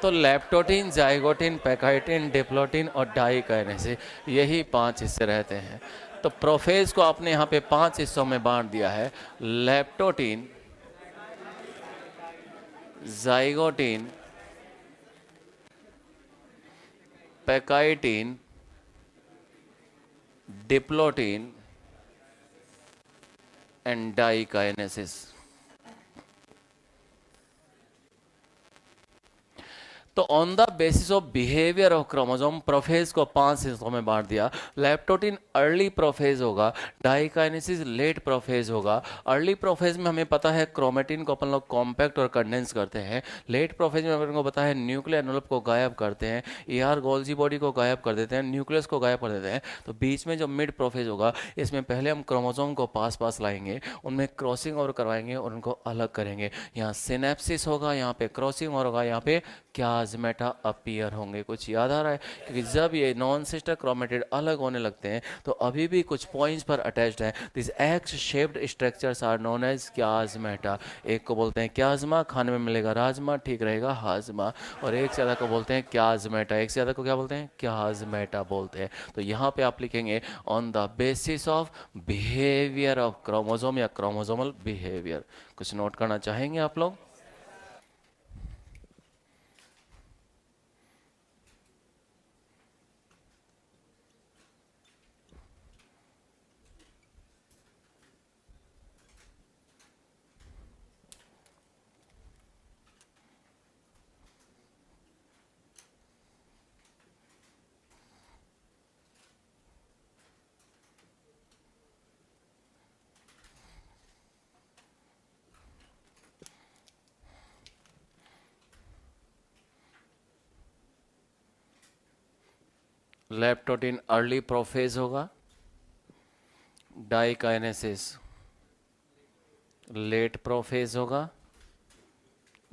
तो लैप्टोटीन, जाइगोटीन, पैकाइटिन, डिप्लोटीन और डाइकाइनेसिस, यही 5 हिस्से रहते हैं। तो प्रोफेज को आपने यहाँ पे 5 हिस्सों में बांट दिया है। लैप्टोटीन, zygotene, pachytene, diplotene and diakinesis. तो on the basis of behaviour of chromosome prophase को 5 हिस्सों में बांट दिया। लैप्टोटीन अर्ली प्रोफेज होगा, डाइकाइनेसिस लेट प्रोफेज होगा। अर्ली प्रोफेज में हमें पता है क्रोमेटिन को अपन लोग कॉम्पैक्ट और कंडेंस करते हैं। लेट प्रोफेज में अपन को पता है न्यूक्लियर एनवलप को गायब करते हैं, ER गोल्जी बॉडी को गायब कर देते हैं, न्यूक्लियस को गायब कर देते हैं। तो बीच में जो मिड प्रोफेज होगा, इसमें पहले हम क्रोमोसोम को पास पास लाएंगे, उनमें क्रॉसिंग ओवर करवाएंगे और उनको अलग करेंगे। यहाँ सिनेप्सिस होगा, यहाँ पे क्रॉसिंग ओवर होगा, यहाँ पे क्याज़मेटा अपीयर होंगे। कुछ याद आ रहा है? क्योंकि जब ये नॉन सिस्टर क्रोमेटिड अलग होने लगते हैं तो अभी भी कुछ पॉइंट्स पर अटैच्ड है। This X shaped structures are known as chiasmata. एक को बोलते हैं क्याज़मा, खाने में मिलेगा राजमा, ठीक रहेगा हाजमा। और एक से ज़्यादा को बोलते हैं क्याज़मेटा, एक से ज़्यादा को क्या बोलते हैं? क्याज़मेटा बोलते हैं। तो यहाँ पे आप लिखेंगे on the basis of behaviour of chromosome या क्रोमोसोमल बिहेवियर। कुछ नोट करना चाहेंगे आप लोग? लैप्टोटीन अर्ली प्रोफेज होगा, डाइकाइनेसिस लेट प्रोफेज होगा,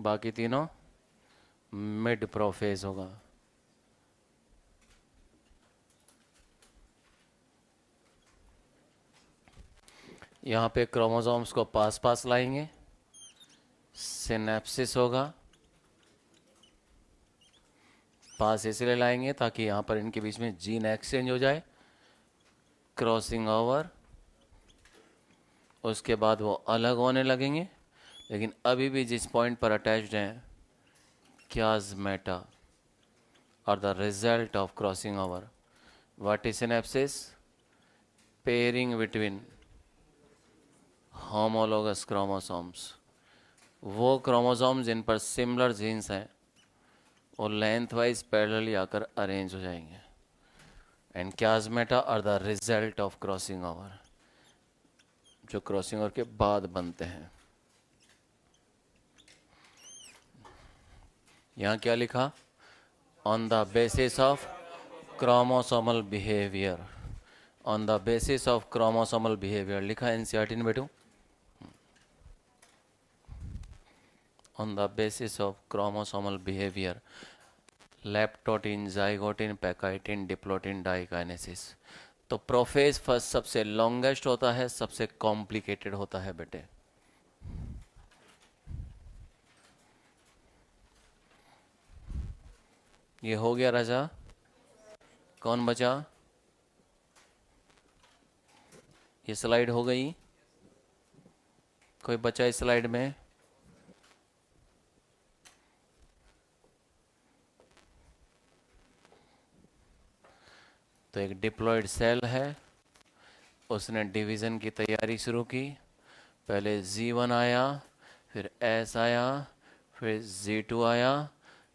बाकी तीनों मिड प्रोफेज होगा। यहाँ पे क्रोमोसोम्स को पास पास लाएंगे, सिनेप्सिस होगा। पास इसलिए लाएंगे ताकि यहाँ पर इनके बीच में जीन एक्सचेंज हो जाए, क्रॉसिंग ओवर, उसके बाद वो अलग होने लगेंगे। लेकिन अभी भी जिस पॉइंट पर अटैच्ड हैं, क्याज़मेटा और the result of crossing over. What is synapsis? Pairing between homologous chromosomes. वो क्रोमोसोम जिन पर सिमिलर जीन्स हैं वो लेंथ वाइज पैरेलली आकर अरेंज हो जाएंगे। And chiasmata are the result of crossing over, जो क्रॉसिंग ओवर के बाद बनते हैं। यहाँ क्या लिखा? On the basis of chromosomal behaviour. On the basis of chromosomal behaviour लिखा एनसीईआरटी ने बेटू। On the basis of chromosomal behaviour, leptotene, zygotene, pachytene, diplotene, diakinesis. तो प्रोफेज फर्स्ट सबसे लॉन्गेस्ट होता है, सबसे कॉम्प्लिकेटेड होता है बेटे। ये हो गया राजा? कौन बचा? ये स्लाइड हो गई? कोई बचा इस स्लाइड में? तो एक डिप्लॉयड सेल है, उसने डिवीज़न की तैयारी शुरू की। पहले Z1 आया, फिर S आया, फिर Z2 आया।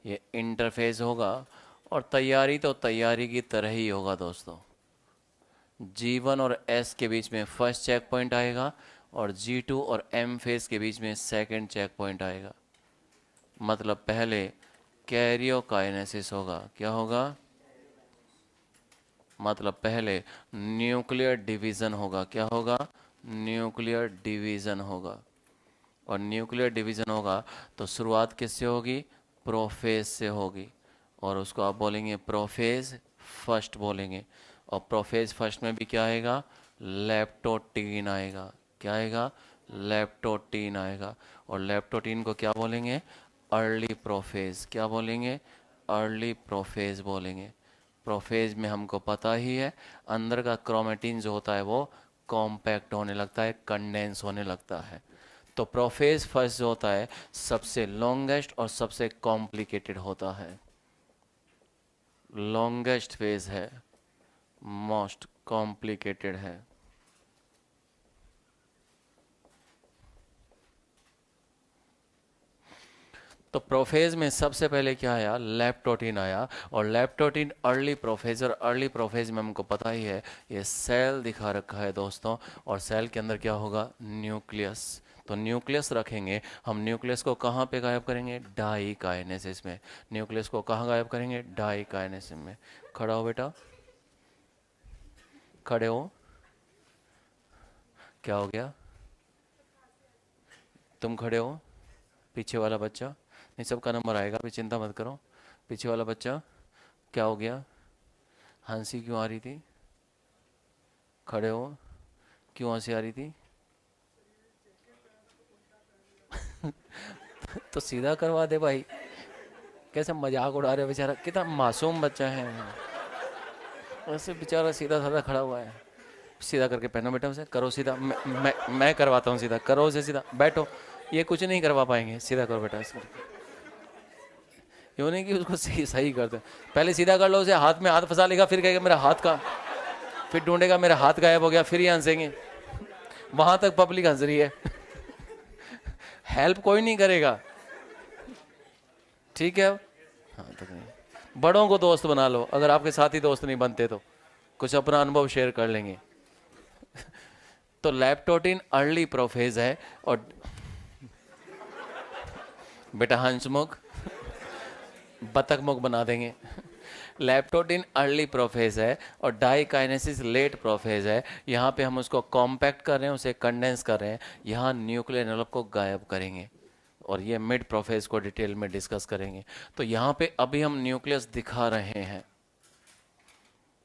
ये इंटरफेस होगा और तैयारी तो तैयारी की तरह ही होगा दोस्तों। G1 और S के बीच में फर्स्ट चेक पॉइंट आएगा और G2 और M फेज के बीच में सेकंड चेक पॉइंट आएगा। मतलब पहले कैरियोकाइनेसिस होगा। क्या होगा? मतलब पहले न्यूक्लियर डिवीज़न होगा। क्या होगा? न्यूक्लियर डिवीज़न होगा। और न्यूक्लियर डिवीज़न होगा तो शुरुआत किससे होगी? प्रोफेज से होगी। और उसको आप बोलेंगे प्रोफेज फर्स्ट बोलेंगे। और प्रोफेज फर्स्ट में भी क्या आएगा? लेप्टोटीन आएगा। क्या आएगा? लेप्टोटीन आएगा। और लेप्टोटीन को क्या बोलेंगे? Early prophase. क्या बोलेंगे? अर्ली प्रोफेज बोलेंगे। प्रोफेज में हमको पता ही है अंदर का क्रोमेटिन जो होता है वो कॉम्पैक्ट होने लगता है, कंडेंस होने लगता है। तो प्रोफेज फर्स्ट जो होता है सबसे लॉन्गेस्ट और सबसे कॉम्प्लिकेटेड होता है। लॉन्गेस्ट फेज है, मोस्ट कॉम्प्लिकेटेड है। तो प्रोफेज में सबसे पहले क्या आया? लेप्टोटीन आया। और लेप्टोटीन अर्ली प्रोफेज, और अर्ली प्रोफेज में हमको पता ही है ये सेल दिखा रखा है दोस्तों। और सेल के अंदर क्या होगा? न्यूक्लियस। तो न्यूक्लियस रखेंगे हम। न्यूक्लियस को कहाँ पे गायब करेंगे? डाई काइनेसिस में। न्यूक्लियस को कहाँ गायब करेंगे? डाई काइनेसिस में। खड़ा हो बेटा, खड़े हो। क्या हो गया? तुम खड़े हो। पीछे वाला बच्चा, नहीं सबका नंबर आएगा, अभी चिंता मत करो। पीछे वाला बच्चा क्या हो गया? हंसी क्यों आ रही थी? खड़े हो। क्यों हंसी आ रही थी? तो सीधा करवा दे भाई। कैसे मजाक उड़ा रहे हो? बेचारा कितना मासूम बच्चा है, वैसे बेचारा सीधा साधा खड़ा हुआ है। सीधा करके पहनो बेटा उसे, करो सीधा। मैं करवाता हूँ सीधा। करो उसे सीधा, बैठो। ये कुछ नहीं करवा पाएंगे, सीधा करो बेटा इसको। यूँ नहीं कि उसको सही सही कर दो। पहले सीधा कर लो उसे, हाथ में हाथ फंसा लेगा, फिर कहेगा मेरा हाथ का, फिर ढूंढेगा मेरा हाथ गायब हो गया, फिर ये हंसेंगे। वहां तक पब्लिक हंस रही है। हेल्प कोई नहीं करेगा, ठीक है? हाँ तो नहीं। बड़ों को दोस्त बना लो, अगर आपके साथी दोस्त नहीं बनते तो कुछ अपना अनुभव शेयर कर लेंगे। तो लेप्टोटीन अर्ली प्रोफेज है। और बेटा हंसमुख, बतख मुख बना देंगे। लेप्टोटीन अर्ली प्रोफेज है और डाई काइनेसिस लेट प्रोफेज है। यहाँ पे हम उसको कॉम्पैक्ट कर रहे हैं, उसे कंडेंस कर रहे हैं। यहाँ न्यूक्लियर एनवेलप को गायब करेंगे और ये मिड प्रोफेज को डिटेल में डिस्कस करेंगे। तो यहाँ पे अभी हम न्यूक्लियस दिखा रहे हैं।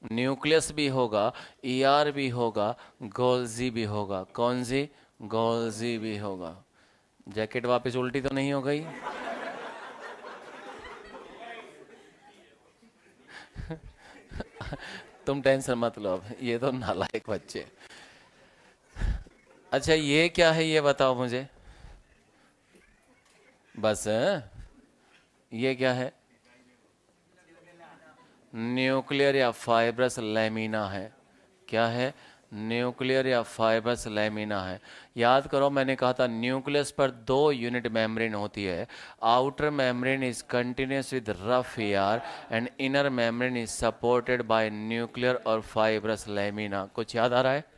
न्यूक्लियस भी होगा, ईआर भी होगा, गोल्जी भी होगा। कौन सी? गोल्जी भी होगा। जैकेट वापस उल्टी तो नहीं हो गई? तुम टेंशन मत लो, अब ये तो नालायक बच्चे। अच्छा ये क्या है ये बताओ मुझे बस। ये क्या है? न्यूक्लियर या फाइब्रस लैमिना है। क्या है? न्यूक्लियर या फाइब्रस लैमिना है। याद करो मैंने कहा था न्यूक्लियस पर 2 यूनिट मेम्ब्रेन होती है। Outer membrane is continuous with rough ER and inner membrane is supported by nuclear और फाइब्रस लैमिना। कुछ याद आ रहा है?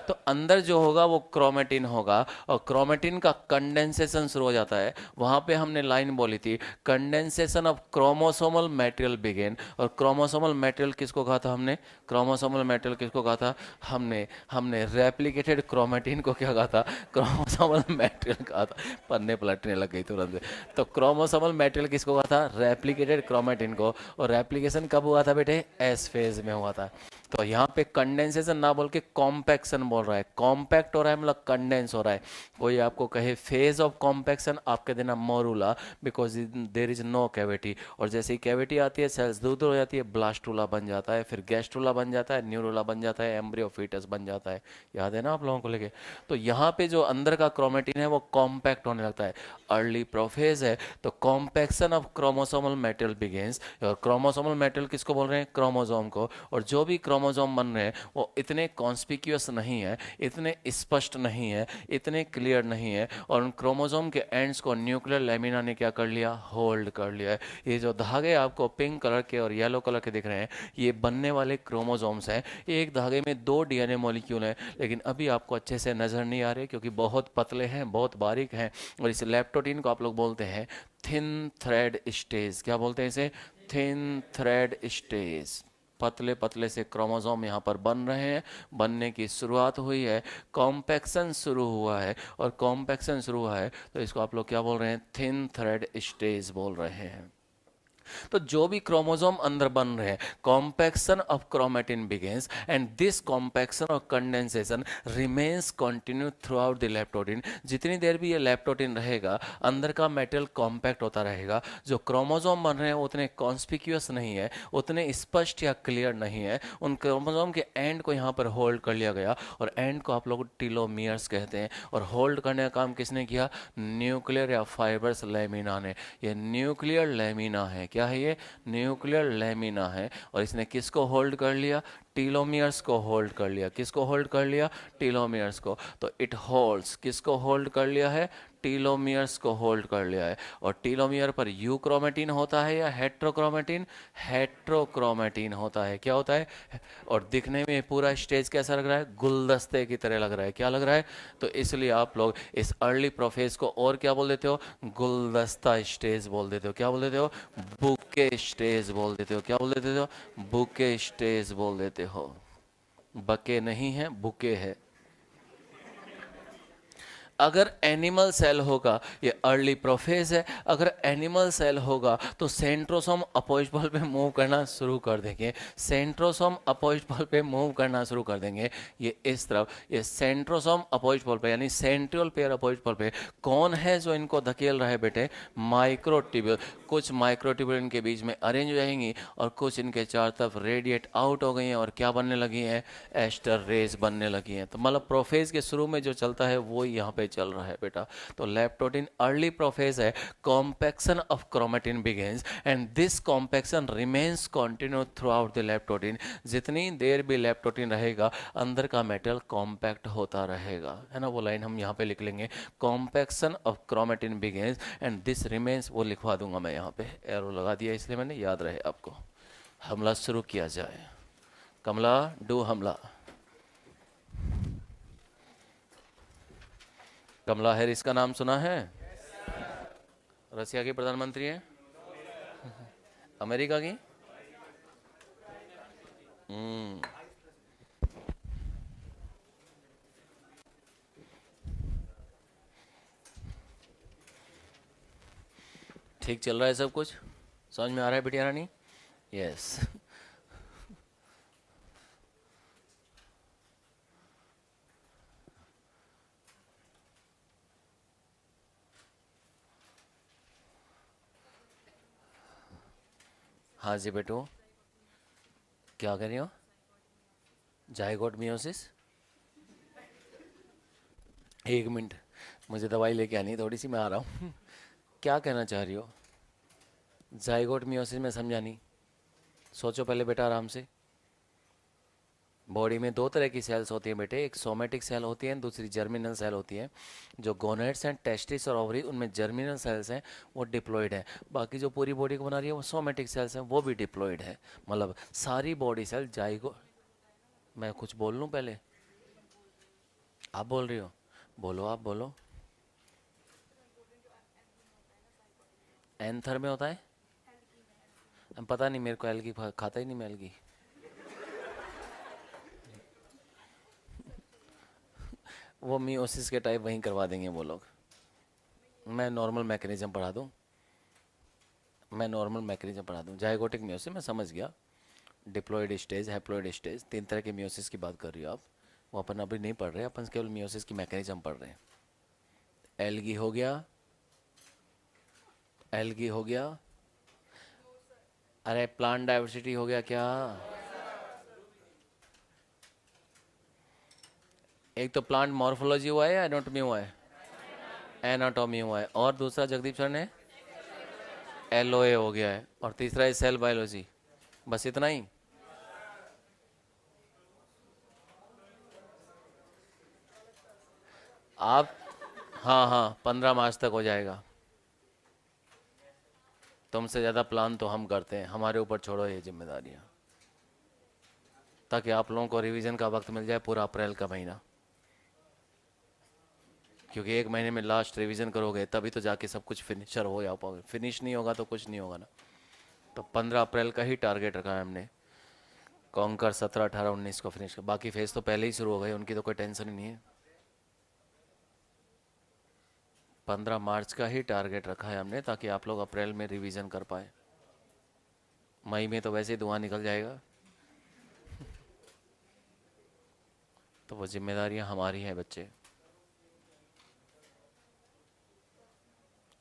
तो अंदर जो होगा वो क्रोमेटिन होगा और क्रोमेटिन का कंडेंसेशन शुरू हो जाता है। वहाँ पे हमने लाइन बोली थी condensation of chromosomal material begin. और क्रोमोसोमल मटेरियल किसको कहा था हमने? क्रोमोसोमल मटेरियल किसको कहा था हमने? हमने रेप्लिकेटेड क्रोमेटिन को क्या कहा था? क्रोमोसोमल मटेरियल कहा था। पन्ने पलटने लग गई तुरंत। तो क्रोमोसोमल मटेरियल किसको कहा था? रेप्लिकेटेड क्रोमेटिन को। और रेप्लिकेशन कब हुआ था बेटे? एस फेज में हुआ था। तो यहाँ पे कंडेंसेशन ना बोल के कॉम्पैक्शन बोल रहा है। कॉम्पैक्ट हो रहा है मतलब कंडेंस हो रहा है। कोई आपको कहे फेज ऑफ कॉम्पैक्शन, आपके देना morula, because there is no cavity. और जैसे ही कैविटी आती है सेल्स दूर दूर हो जाती है, ब्लास्टूला बन जाता है, फिर गैस्ट्रूला बन जाता है, न्यूरोला बन जाता है, एम्ब्रियो फीटस बन जाता है। याद है ना आप लोगों को लेके? तो यहाँ पे जो अंदर का क्रोमेटिन है वो कॉम्पैक्ट होने लगता है। अर्ली प्रोफेज है तो compaction of chromosomal material begins. और क्रोमोसोमल मेटेरियल किसको बोल रहे हैं? क्रोमोसोम को। और जो भी क्रोमोसोम क्रोमोसोम बन रहे हैं वो इतने कॉन्स्पिक्यूअस नहीं है, इतने स्पष्ट नहीं है, इतने क्लियर नहीं है, और उन क्रोमोसोम के एंड्स को न्यूक्लियर लेमिना ने क्या कर लिया, होल्ड कर लिया है। ये जो धागे आपको पिंक कलर के और येलो कलर के दिख रहे हैं, ये बनने वाले क्रोमोसोम्स हैं। एक धागे में 2 डीएनए मॉलिक्यूल हैं, लेकिन अभी आपको अच्छे से नज़र नहीं आ रहे क्योंकि बहुत पतले हैं, बहुत बारीक हैं। और इस लैप्टोटीन को आप लोग बोलते हैं थिन थ्रेड स्टेज। क्या बोलते हैं इसे? Thin thread stage. पतले पतले से क्रोमोसोम यहाँ पर बन रहे हैं, बनने की शुरुआत हुई है, कॉम्पैक्शन शुरू हुआ है, और कॉम्पैक्शन शुरू हुआ है तो इसको आप लोग क्या बोल रहे हैं? थिन थ्रेड स्टेज बोल रहे हैं। तो जो भी क्रोमोसोम अंदर बन रहे हैं, compaction of chromatin begins and this compaction और condensation remains continue throughout the leptotene. जितनी देर भी ये लैप्टोटीन रहेगा, अंदर का मेटेरियल कॉम्पैक्ट होता रहेगा। जो क्रोमोसोम बन रहे हैं उतने कॉन्स्पिक्यूअस नहीं है, उतने स्पष्ट या क्लियर नहीं है। उन क्रोमोसोम के एंड को यहाँ पर होल्ड कर लिया गया, और एंड को आप लोग टीलोमियर्स कहते हैं। और होल्ड करने का काम किसने किया? न्यूक्लियर या फाइबर्स लेमिना ने। ये न्यूक्लियर लेमिना है। क्या है ये? न्यूक्लियर लेमिना है। और इसने किसको होल्ड कर लिया? टीलोमियर्स को होल्ड कर लिया। किसको होल्ड कर लिया? टीलोमियर्स को। तो इट होल्ड्स, किसको होल्ड कर लिया है? टीलोमियर्स को होल्ड कर लिया है। और टीलोमियर पर यू क्रोमेटिन होता है या हेट्रोक्रोमेटिन? हेट्रोक्रोमेटिन होता है। क्या होता है? और दिखने में पूरा स्टेज कैसा लग रहा है? गुलदस्ते की तरह लग रहा है। क्या लग रहा है? तो इसलिए आप लोग इस अर्ली प्रोफेज को और क्या बोल देते हो? गुलदस्ता स्टेज बोल देते हो। क्या बोल देते हो? बुके स्टेज बोल देते हो। क्या बोल देते हो? बुके स्टेज बोल देते हो। बके नहीं है, बुके है। अगर एनिमल सेल होगा, ये अर्ली प्रोफेज है, अगर एनिमल सेल होगा तो सेंट्रोसोम अपोजिट पोल पे मूव करना शुरू कर देंगे। सेंट्रोसोम अपोजिट पोल पे मूव करना शुरू कर देंगे। ये इस तरफ, ये सेंट्रोसोम अपोजिट पोल पे यानी सेंट्रियल पेयर अपोजिट पोल पे कौन है जो इनको धकेल रहा है बेटे? माइक्रोट्यूब्यूल। कुछ माइक्रोट्यूब्यूल इनके बीच में अरेंज हो जाएंगी और कुछ इनके चार तरफ रेडिएट आउट हो गई हैं और क्या बनने लगी हैं? एस्टर रेज बनने लगी हैं। तो मतलब प्रोफेज के शुरू में जो चलता है वो यहाँ पे चल रहा है बेटा। तो लैप्टोटीन अर्ली प्रोफेज है, compaction of chromatin begins and this compaction remains continue throughout the leptotene. जितनी देर भी लैप्टोटीन रहेगा, अंदर का मेटेरियल कॉम्पैक्ट होता रहेगा, है ना। वो लाइन हम यहाँ पे लिख लेंगे, compaction of chromatin begins and this remains. वो लिखवा दूंगा मैं यहाँ पे, एरो लगा दिया इसलिए मैंने, याद रहे आपको। हमला शुरू किया जाए। कमला डू हमला। कमला हैरिस का नाम सुना है? रशिया की प्रधानमंत्री है। अमेरिका की? ठीक चल रहा है सब कुछ? समझ में आ रहा है बिटिया रानी? यस। हाँ जी बेटो, क्या कर रही हो? Zygote meiosis? एक मिनट, मुझे दवाई लेके आनी है थोड़ी सी, मैं आ रहा हूँ। क्या कहना चाह रही हो? जाइगोट मियोसिस में समझा नहीं। सोचो पहले बेटा आराम से। बॉडी में 2 तरह की सेल्स होती हैं बेटे, एक सोमेटिक सेल होती है, दूसरी जर्मिनल सेल होती है। जो गोनेट्स हैं, टेस्टिस और ओवरी, उनमें जर्मिनल सेल्स हैं, वो डिप्लॉयड हैं। बाकी जो पूरी बॉडी को बना रही है वो सोमेटिक सेल्स हैं, वो भी डिप्लॉयड है। मतलब सारी बॉडी सेल जाइगो। मैं कुछ बोल लूँ पहले? आप बोल रही हो? बोलो, आप बोलो। एंथर में होता है? पता नहीं मेरे को, एल्गी खाता ही नहीं मैं एल्गी। वो मियोसिस के टाइप वहीं करवा देंगे वो लोग। मैं नॉर्मल मैकेनिज्म पढ़ा दूँ, मैं नॉर्मल मैकेनिज्म पढ़ा दूँ। जाइगोटिक मियोसिस मैं समझ गया, डिप्लॉयड स्टेज, हैप्लॉयड स्टेज, 3 तरह के मियोसिस की बात कर रही हो आप। वो अपन अभी नहीं पढ़ रहे, अपन केवल मियोसिस की मैकेनिज्म पढ़ रहे हैं। एल्गी हो गया, एल्गी हो गया, अरे प्लांट डाइवर्सिटी हो गया क्या? एक तो प्लांट मॉर्फोलॉजी हुआ है या एनाटॉमी हुआ है? एनाटॉमी हुआ है। और दूसरा जगदीप सर ने एलओए हो गया है। और तीसरा है सेल बायोलॉजी। बस इतना ही? आप, हाँ हाँ 15 मार्च तक हो जाएगा। तुमसे ज़्यादा प्लान तो हम करते हैं, हमारे ऊपर छोड़ो ये जिम्मेदारियाँ, ताकि आप लोगों को रिवीजन का वक्त मिल जाए पूरा अप्रैल का महीना। क्योंकि एक महीने में लास्ट रिवीजन करोगे तभी तो जाके सब कुछ फिनिशर हो जा पाओगे, फिनिश नहीं होगा तो कुछ नहीं होगा ना। तो 15 अप्रैल का ही टारगेट रखा है हमने। कॉन्कर 17, 18, 19 को फिनिश कर, बाकी फेज तो पहले ही शुरू हो गए, उनकी तो कोई टेंशन ही नहीं है। 15 मार्च का ही टारगेट रखा है हमने, ताकि आप लोग अप्रैल में रिवीजन कर पाए। मई में तो वैसे ही धुआं निकल जाएगा। तो वो जिम्मेदारियां हमारी हैं बच्चे।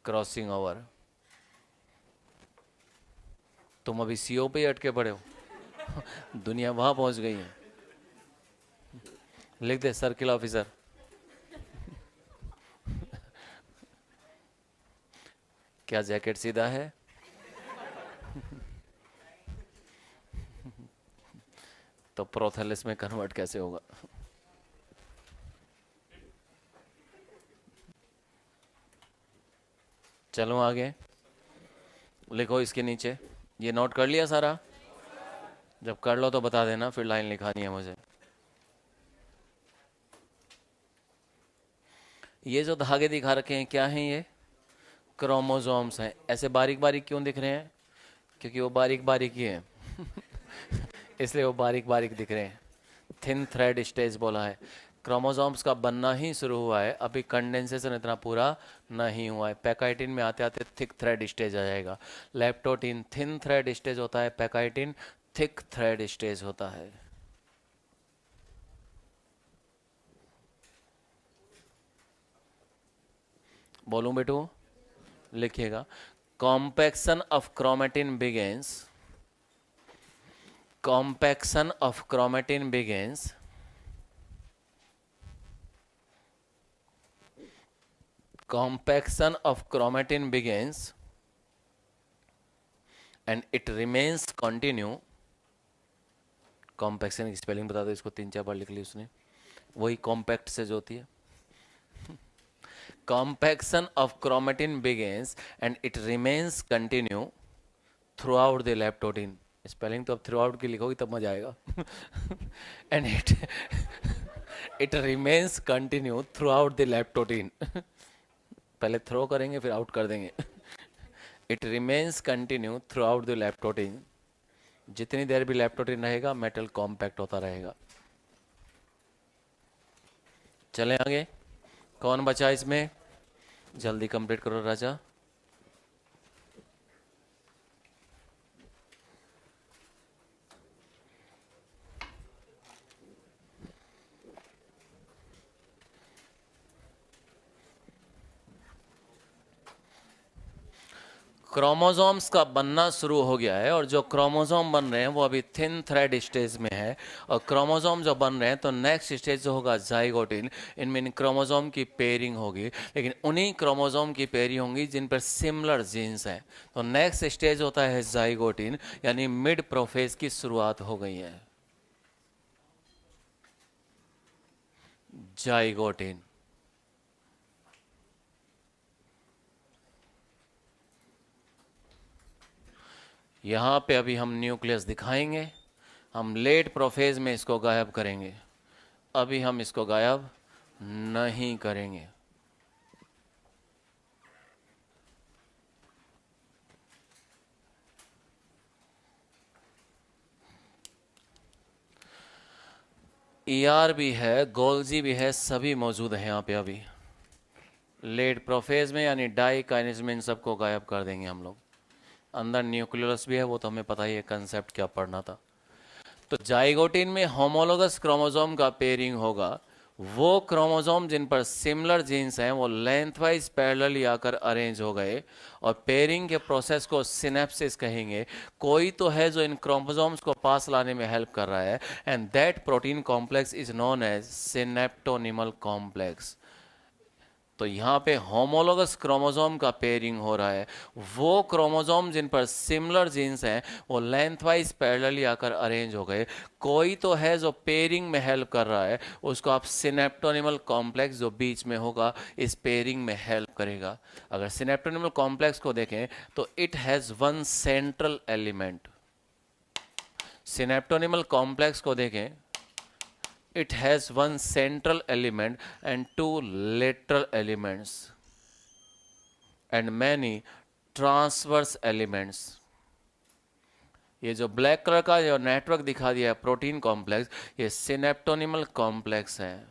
क्रॉसिंग ओवर, तुम अभी सीओ पे ही अटके पड़े हो। दुनिया वहां पहुंच गई है। लिख दे सर्किल ऑफिसर। क्या जैकेट सीधा है? तो प्रोथेलिस में कन्वर्ट कैसे होगा? चलो आगे लिखो इसके नीचे। ये नोट कर लिया सारा? जब कर लो तो बता देना, फिर लाइन लिखानी है मुझे। ये जो धागे दिखा रखे हैं क्या हैं? ये क्रोमोसोम्स हैं। ऐसे बारीक बारीक क्यों दिख रहे हैं? क्योंकि वो बारीक बारीक ही हैं। इसलिए वो बारीक बारीक दिख रहे हैं। थिन थ्रेड स्टेज बोला है। क्रोमोसोम्स का बनना ही शुरू हुआ है, अभी कंडेंसेशन इतना पूरा नहीं हुआ है। पैकाइटिन में आते आते थिक थ्रेड स्टेज आ जाएगा। लेप्टोटिन थिन थ्रेड स्टेज होता है, पैकाइटिन थिक थ्रेड स्टेज होता है। बोलूं बेटू? लिखिएगा। Compaction of chromatin begins, compaction of chromatin begins compaction of chromatin begins and it remains continue। compaction की स्पेलिंग बता दो इसको, 3-4 बार लिख ली उसने, वही कॉम्पैक्ट से जो होती है। compaction of chromatin begins and it remains continue throughout the leptotin। Spelling तो अब थ्रू आउट की लिखोगी तब मजा आएगा। And it remains continue throughout the leptotene. पहले थ्रो करेंगे फिर आउट कर देंगे। It remains continue throughout the leptotene. जितनी देर भी लैप्टोटीन रहेगा मेटल कॉम्पैक्ट होता रहेगा। चलें आगे। कौन बचा इसमें? जल्दी कंप्लीट करो राजा। क्रोमोसोम्स का बनना शुरू हो गया है, और जो क्रोमोसोम बन रहे हैं वो अभी थिन थ्रेड स्टेज में है। और क्रोमोसोम जो बन रहे हैं तो नेक्स्ट स्टेज जो होगा जाइगोटिन, इनमें इन क्रोमोसोम की पेयरिंग होगी, लेकिन उन्हीं क्रोमोसोम की पेयरिंग होंगी जिन पर सिमिलर जीन्स हैं। तो नेक्स्ट स्टेज होता है जाइगोटिन, यानी मिड प्रोफेज की शुरुआत हो गई है। जाइगोटिन। यहाँ पे अभी हम न्यूक्लियस दिखाएंगे, हम लेट प्रोफेज में इसको गायब करेंगे, अभी हम इसको गायब नहीं करेंगे। ER भी है, गोल्जी भी है, सभी मौजूद हैं यहाँ पे अभी लेट प्रोफेज में, यानी डाई काइनेज में इन सबको गायब कर देंगे हम लोग। अंदर न्यूक्लियस भी है, वो तो हमें पता ही है कंसेप्ट क्या पढ़ना था। तो जाइगोटिन में होमोलोगस क्रोमोसोम का पेयरिंग होगा। वो क्रोमोसोम जिन पर सिमिलर जीन्स हैं वो लेंथवाइज पैरेलली आकर अरेंज हो गए, और पेयरिंग के प्रोसेस को सिनेप्सिस कहेंगे। कोई तो है जो इन क्रोमोसोम्स को पास लाने में हेल्प कर रहा है, and that protein complex is known as synaptonemal complex. तो यहाँ पे होमोलोगस क्रोमोसोम का पेयरिंग हो रहा है। वो क्रोमोसोम जिन पर सिमिलर जीन्स हैं वो लेंथ वाइज पैरेलली आकर अरेंज हो गए। कोई तो है जो पेयरिंग में हेल्प कर रहा है, उसको आप सिनेप्टोनिमल कॉम्प्लेक्स जो बीच में होगा इस पेयरिंग में हेल्प करेगा। अगर सिनेप्टोनिमल कॉम्प्लेक्स को देखें तो it has one central element. Synaptonemal complex को देखें, it has one central element and two lateral elements and many transverse elements। ये जो ब्लैक कलर का जो नेटवर्क दिखा दिया है प्रोटीन कॉम्प्लेक्स, ये सिनेप्टोनिमल कॉम्प्लेक्स है।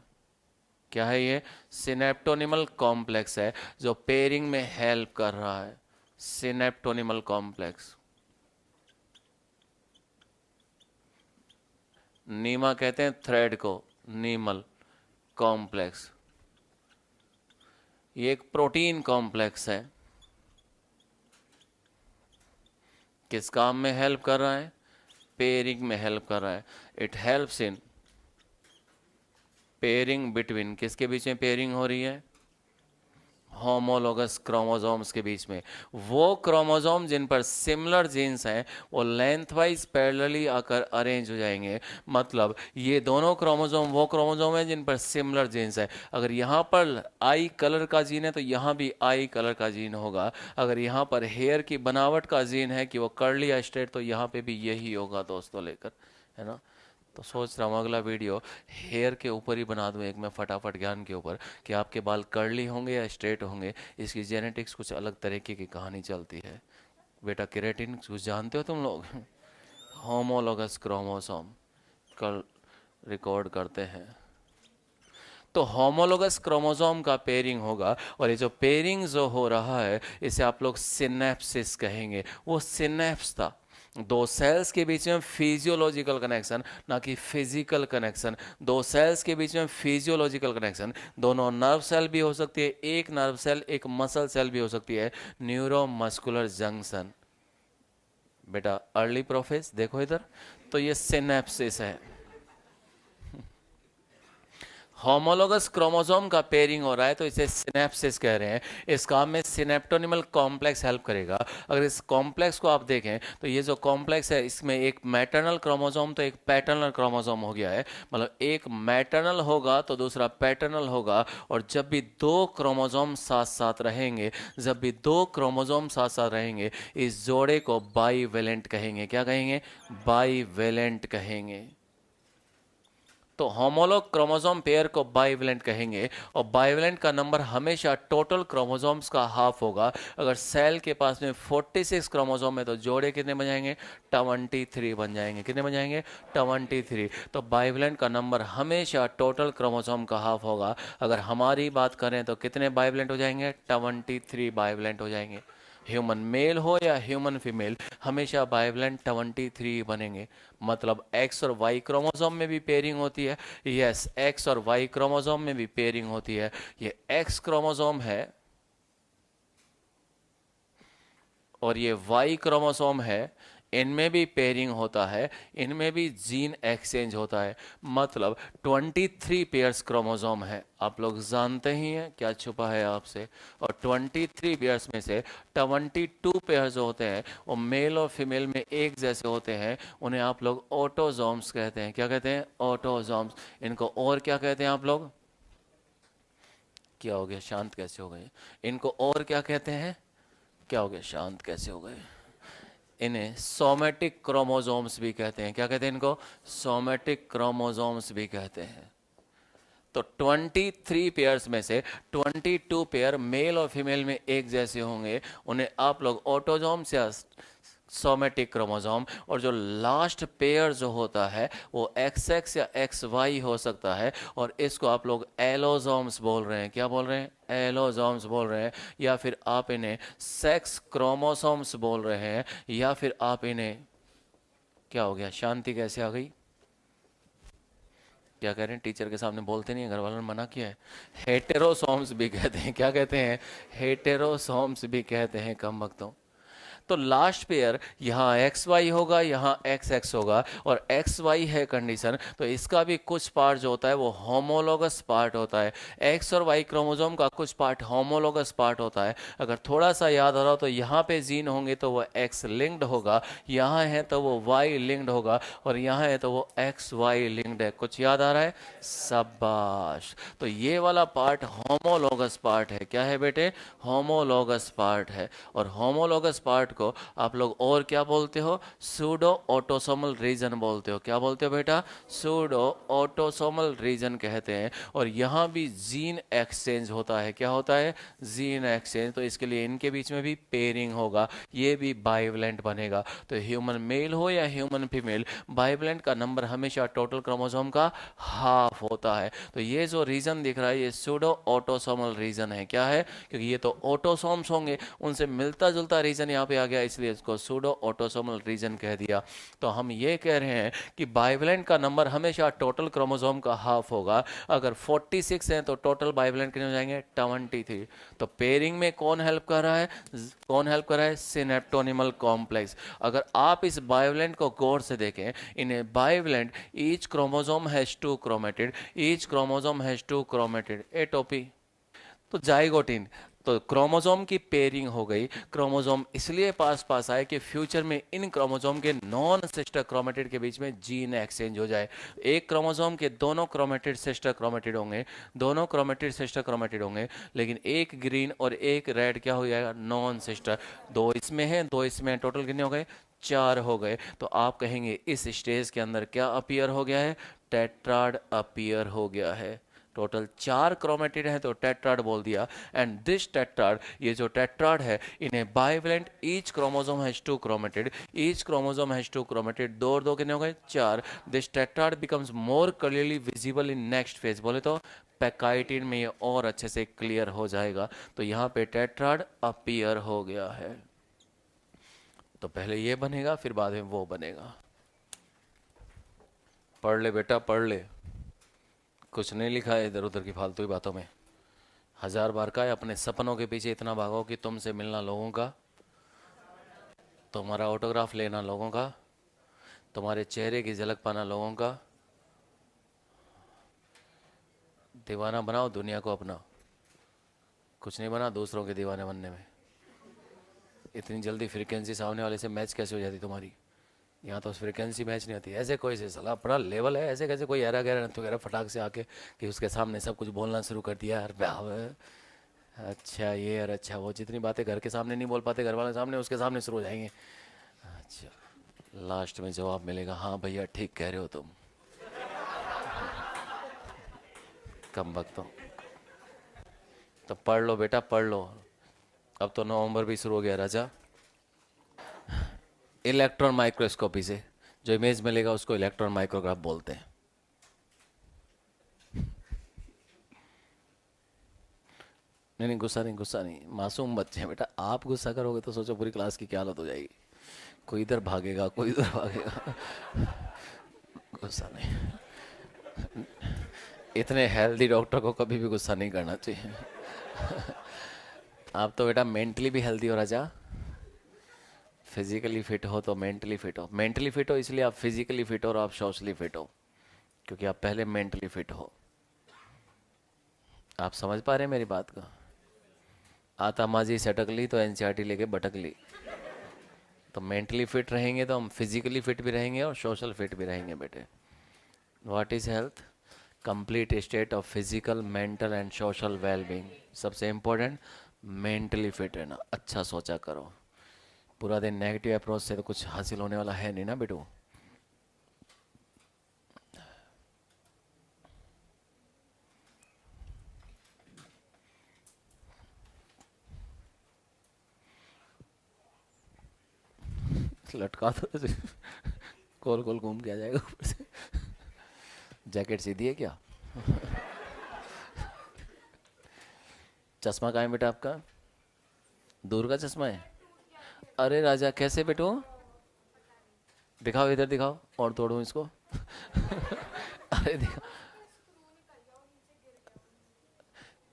क्या है ये? सिनेप्टोनिमल कॉम्प्लेक्स है जो पेयरिंग में हेल्प कर रहा है। सिनेप्टोनिमल कॉम्प्लेक्स, नीमा कहते हैं थ्रेड को, नीमल कॉम्प्लेक्स। ये एक प्रोटीन कॉम्प्लेक्स है। किस काम में हेल्प कर रहा है? पेयरिंग में हेल्प कर रहा है। It helps in pairing between, किसके बीच में पेयरिंग हो रही है? होमोलोगस क्रोमोसोम्स के बीच में। वो क्रोमोसोम जिन पर सिमिलर जीन्स हैं वो लेंथ वाइज पैरेलली आकर अरेंज हो जाएंगे। मतलब ये दोनों क्रोमोसोम वो क्रोमोसोम है जिन पर सिमिलर जीन्स है। अगर यहाँ पर आई कलर का जीन है तो यहाँ भी आई कलर का जीन होगा। अगर यहाँ पर हेयर की बनावट का जीन है कि वो कर्ली या स्ट्रेट, तो यहाँ पे भी यही होगा दोस्तों, लेकर, है ना। तो सोच रहा हूँ अगला वीडियो हेयर के ऊपर ही बना दूँ एक मैं, फटाफट ज्ञान के ऊपर, कि आपके बाल कर्ली होंगे या स्ट्रेट होंगे। इसकी जेनेटिक्स कुछ अलग तरीके की कहानी चलती है। बेटा केराटिन कुछ जानते हो तुम लोग? होमोलोगस क्रोमोसोम कल रिकॉर्ड करते हैं। तो होमोलोगस क्रोमोसोम का पेयरिंग होगा, और ये जो पेयरिंग जो हो रहा है इसे आप लोग सिनेप्सिस कहेंगे। वो सिनेप्स था, दो सेल्स के बीच में फिजियोलॉजिकल कनेक्शन, ना कि फिजिकल कनेक्शन। दो सेल्स के बीच में फिजियोलॉजिकल कनेक्शन, दोनों नर्व सेल भी हो सकती है, एक नर्व सेल एक मसल सेल भी हो सकती है, न्यूरोमस्कुलर जंक्शन। बेटा अर्ली प्रोफेस देखो इधर, तो ये सिनेप्सिस है। होमोलोगस क्रोमोसोम का पेयरिंग हो रहा है तो इसे सिनेप्सिस कह रहे हैं। इस काम में सिनेप्टोनिमल कॉम्प्लेक्स हेल्प करेगा। अगर इस कॉम्प्लेक्स को आप देखें तो ये जो कॉम्प्लेक्स है इसमें एक मैटरनल क्रोमोसोम तो एक पैटर्नल क्रोमोसोम हो गया है। मतलब एक मैटरनल होगा तो दूसरा पैटर्नल होगा। और जब भी दो क्रोमोसोम साथ साथ रहेंगे, जब भी दो क्रोमोसोम साथ साथ रहेंगे, इस जोड़े को बाईवेलेंट कहेंगे। क्या कहेंगे? बाईवेलेंट कहेंगे। तो होमोलॉग क्रोमोसोम पेयर को बाइवेलेंट कहेंगे। और बाइवेलेंट का नंबर हमेशा टोटल क्रोमोसोम्स का हाफ होगा। अगर सेल के पास में 46 क्रोमोसोम है तो जोड़े कितने बन जाएंगे? 23 बन जाएंगे। कितने बन जाएंगे? 23। तो बाइवेलेंट का नंबर हमेशा टोटल क्रोमोसोम का हाफ होगा। अगर हमारी बात करें तो कितने बाइवेलेंट हो जाएंगे? 23 बाइवेलेंट हो जाएंगे। ह्यूमन मेल हो या ह्यूमन फीमेल, हमेशा बाइवेलेंट 23 बनेंगे। मतलब एक्स और वाई क्रोमोसोम में भी पेयरिंग होती है। यस, एक्स और वाई क्रोमोसोम में भी पेयरिंग होती है। ये एक्स क्रोमोसोम है और ये वाई क्रोमोसोम है, इनमें भी पेयरिंग होता है, इनमें भी जीन एक्सचेंज होता है। मतलब 23 पेयर्स क्रोमोसोम है। आप लोग जानते ही हैं क्या छुपा है आपसे। और 23 पेयर्स में से 22 पेयर्स जो होते हैं वो मेल और फीमेल में एक जैसे होते हैं। उन्हें आप लोग ऑटोजोम्स कहते हैं। क्या कहते हैं? ऑटोजोम्स। इनको और क्या कहते हैं आप लोग? क्या हो गया, शांत कैसे हो गए? इनको और क्या कहते हैं? क्या हो गया, शांत कैसे हो गए? इन्हें सोमेटिक क्रोमोसोम्स भी कहते हैं। क्या कहते हैं इनको? सोमेटिक क्रोमोसोम्स भी कहते हैं। तो 23 पेयर्स में से 22 पेयर मेल और फीमेल में एक जैसे होंगे, उन्हें आप लोग ऑटोजोम्स या सोमेटिक क्रोमोसोम। और जो लास्ट पेयर जो होता है वो XX या XY हो सकता है, और इसको आप लोग एलोजोम्स बोल रहे हैं। क्या बोल रहे हैं? एलोजोम्स बोल रहे हैं। या फिर आप इन्हें सेक्स क्रोमोसोम्स बोल रहे हैं, या फिर आप इन्हें, क्या हो गया, शांति कैसे आ गई? क्या कह रहे हैं? टीचर के सामने बोलते नहीं है, घर वालों ने मना किया है। हेटेरोसोम्स भी कहते हैं। क्या कहते हैं? हेटेरोसोम्स भी कहते हैं, कम वक्तों। तो लास्ट पेयर यहाँ एक्स वाई होगा, यहाँ एक्स एक्स होगा, और एक्स वाई है कंडीशन, तो इसका भी कुछ पार्ट जो होता है वो होमोलोगस पार्ट होता है। एक्स और वाई क्रोमोसोम का कुछ पार्ट होमोलोगस पार्ट होता है। अगर थोड़ा सा याद हो रहा हो तो यहाँ पे जीन होंगे तो वो एक्स लिंक्ड होगा, यहाँ है तो वो वाई लिंक्ड होगा, और यहाँ है तो वो एक्स वाई लिंक्ड है। कुछ याद आ रहा है? शाबाश। तो ये वाला पार्ट होमोलोगस पार्ट है। क्या है बेटे? होमोलोगस पार्ट है। और होमोलोगस पार्ट को आप लोग और क्या बोलते हो? सूडो ऑटोसोमल रीजन बोलते हो। क्या बोलते हो बेटा? सूडो ऑटोसोमल रीजन कहते हैं। और यहाँ भी जीन एक्सचेंज होता है। क्या होता है? Gene exchange. तो इसके लिए इनके बीच में भी पेयरिंग होगा, ये भी बाइवलेंट बनेगा। तो ह्यूमन मेल हो या ह्यूमन फीमेल, बाइवलेंट का नंबर हमेशा टोटल क्रोमोसोम का हाफ होता है। तो ये जो रीजन दिख रहा है ये सूडो ऑटोसोमल रीजन है। क्या है? क्योंकि ये तो ऑटोसोम्स होंगे, उनसे मिलता जुलता रीजन यहाँ पे आ गया, इसलिए इसको सूडो ऑटोसोमल रीजन कह दिया। तो हम ये कह रहे हैं कि बाइवलेंट का नंबर हमेशा टोटल क्रोमोसोम का हाफ होगा। अगर 46 है तो टोटल बाइवलेंट कितने हो जाएंगे? 23। तो पेयरिंग में कौन हेल्प कर रहा है? कौन हेल्प कर रहा है? Synaptonemal complex. अगर आप इस बाइवलेंट को गौर से देखें, in a bivalent each chromosome has two chromatid, each chromosome has two chromatid. एटोपी तो जाइगोटिन। तो क्रोमोसोम की पेयरिंग हो गई। क्रोमोसोम इसलिए पास पास आए कि फ्यूचर में इन क्रोमोसोम के नॉन सिस्टर क्रोमेटिड के बीच में जीन एक्सचेंज हो जाए। एक क्रोमोसोम के दोनों क्रोमेटिड सिस्टर क्रोमेटिड होंगे, दोनों क्रोमेटिड सिस्टर क्रोमेटिड होंगे, लेकिन एक ग्रीन और एक रेड क्या हो जाएगा? Non sister. दो इसमें है, दो इसमें, टोटल कितने हो गए? 4 हो गए। तो आप कहेंगे इस स्टेज के अंदर क्या अपीयर हो गया है? टेट्राड अपीयर हो गया है। टोटल 4 क्रोमेटिड है तो टेट्राड बोल दिया। एंड दिस टेट्राड, ये जो टेट्राड है, इन्हें bivalent each chromosome has two chromatid, each chromosome has two chromatid. दो और दो कितने हो गए? 4। This tetrad becomes more clearly visible in next phase. बोले तो पैकाइटिन में ये और अच्छे से क्लियर हो जाएगा। तो यहाँ पे टेट्राड अपीयर हो गया है। तो पहले ये बनेगा, फिर बाद में वो बनेगा। पढ़ ले बेटा, पढ़ ले। कुछ नहीं लिखा है इधर उधर की फालतू ही बातों में। 1000 बार का है अपने सपनों के पीछे इतना भागो कि तुमसे मिलना लोगों का, तुम्हारा ऑटोग्राफ लेना लोगों का, तुम्हारे चेहरे की झलक पाना लोगों का। दीवाना बनाओ दुनिया को अपना, कुछ नहीं बना दूसरों के दीवाने बनने में। इतनी जल्दी फ्रीक्वेंसी सामने वाले से मैच कैसे हो जाती तुम्हारी? यहाँ तो फ्रीक्वेंसी मैच नहीं होती। ऐसे कोई से सलाह अपना लेवल है, ऐसे कैसे कोई ऐरा गहरा तो कह रहा फटाक से आके कि उसके सामने सब कुछ बोलना शुरू कर दिया यार। अच्छा ये और अच्छा वो, जितनी बातें घर के सामने नहीं बोल पाते घर वालों के सामने, उसके सामने शुरू हो जाएंगे। अच्छा, लास्ट में जवाब मिलेगा हाँ भैया ठीक कह रहे हो तुम। कम वक्त तो पढ़ लो बेटा, पढ़ लो। अब तो नवंबर भी शुरू हो गया राजा। इलेक्ट्रॉन माइक्रोस्कोपी से जो इमेज मिलेगा उसको इलेक्ट्रॉन माइक्रोग्राफ बोलते हैं। नहीं नहीं, गुस्सा नहीं, गुस्सा नहीं, मासूम बच्चे हैं बेटा। आप गुस्सा करोगे तो सोचो पूरी क्लास की क्या हालत हो जाएगी। कोई इधर भागेगा, कोई इधर भागेगा। गुस्सा नहीं, इतने हेल्दी डॉक्टर को कभी भी गुस्सा नहीं करना चाहिए। आप तो बेटा मेंटली भी हेल्दी हो राजा। फिजिकली फिट हो तो मेंटली फिट हो, मेंटली फिट हो इसलिए आप फिजिकली फिट हो, और आप सोशली फिट हो क्योंकि आप पहले मेंटली फिट हो। आप समझ पा रहे हैं मेरी बात को? आता माजी सटक ली तो एनसीईआरटी लेके भटक ली। तो मेंटली फिट रहेंगे तो हम फिजिकली फिट भी रहेंगे और सोशल फिट भी रहेंगे बेटे। What is health? Complete state of physical, mental and social wellbeing. सबसे इम्पोर्टेंट मेंटली फिट रहना। अच्छा सोचा करो। पूरा दिन नेगेटिव अप्रोच से तो कुछ हासिल होने वाला है नहीं ना बेटू। लटका दो गोल गोल घूम के आ जाएगा ऊपर से। जैकेट सीधी है क्या? चश्मा कहाँ है बेटा आपका? दूर का चश्मा है? अरे राजा कैसे बेटू? दिखाओ, इधर दिखाओ और तोड़ूं इसको। अरे दिखाओ,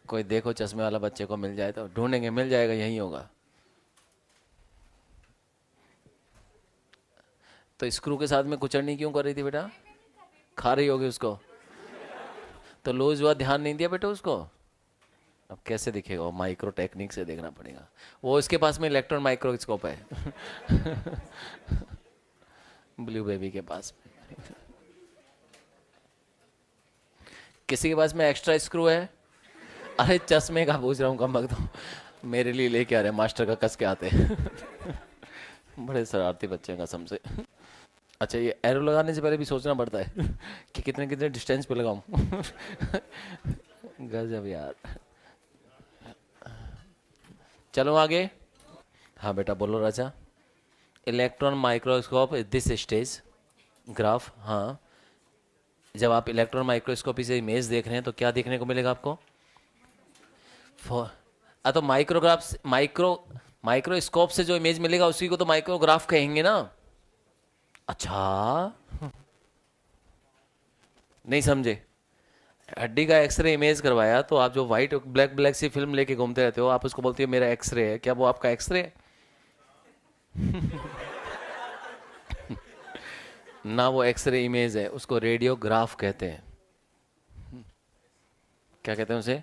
कोई देखो चश्मे वाला बच्चे को मिल जाए तो ढूंढेंगे, मिल जाएगा, यहीं होगा। तो स्क्रू के साथ में कुचड़नी क्यों कर रही थी बेटा? खा रही होगी उसको, तो लूज हुआ, ध्यान नहीं दिया बेटा उसको। अब कैसे दिखेगा वो? माइक्रो टेक्निक से देखना पड़ेगा। वो इसके पास में इलेक्ट्रॉन माइक्रोस्कोप है ब्लू बेबी के पास में। किसी के पास में एक्स्ट्रा स्क्रू है? अरे चश्मे का पूछ रहा हूँ, कम वक्त मेरे लिए लेके आ रहे मास्टर का कस के आते बड़े शरारती बच्चे हैं कसम से। अच्छा, ये एरो लगाने से पहले भी सोचना पड़ता है कि कितने कितने डिस्टेंस पे लगाऊं गजब यार। चलो आगे। हाँ बेटा बोलो राजा। Electron microscope this stage graph. हाँ, जब आप इलेक्ट्रॉन माइक्रोस्कोपी से इमेज देख रहे हैं तो क्या देखने को मिलेगा आपको? तो माइक्रोग्राफ, माइक्रोस्कोप से जो इमेज मिलेगा उसी को तो माइक्रोग्राफ कहेंगे ना। अच्छा नहीं समझे? हड्डी का एक्सरे इमेज करवाया तो आप जो व्हाइट ब्लैक ब्लैक सी फिल्म लेके घूमते रहते हो, आप उसको बोलते हो मेरा एक्सरे है। क्या वो आपका एक्सरे है? ना वो एक्सरे इमेज है, उसको रेडियोग्राफ कहते हैं। क्या कहते हैं उसे?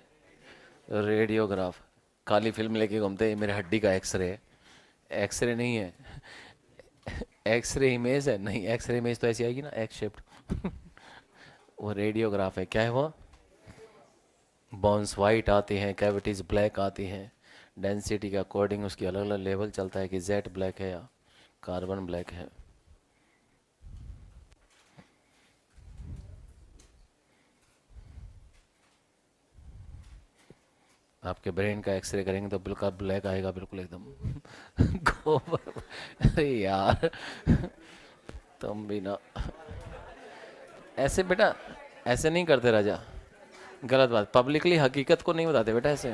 रेडियोग्राफ। काली फिल्म लेके घूमते हैं मेरे हड्डी का एक्सरे है। एक्सरे नहीं है, एक्सरे इमेज है। नहीं, एक्सरे इमेज तो ऐसी आएगी ना, एक्स शेप्ड वो रेडियोग्राफ है। क्या है वो? बोन्स वाइट आती हैं, कैविटीज ब्लैक आती हैं, डेंसिटी के अकॉर्डिंग उसकी अलग अलग लेवल चलता है कि जेड ब्लैक है या कार्बन ब्लैक है। आपके ब्रेन का एक्सरे करेंगे तो बिल्कुल ब्लैक आएगा, बिल्कुल एकदम गोबर। अरे यार तुम भी ना ऐसे बेटा, ऐसे नहीं करते राजा। गलत बात, पब्लिकली हकीकत को नहीं बताते बेटा ऐसे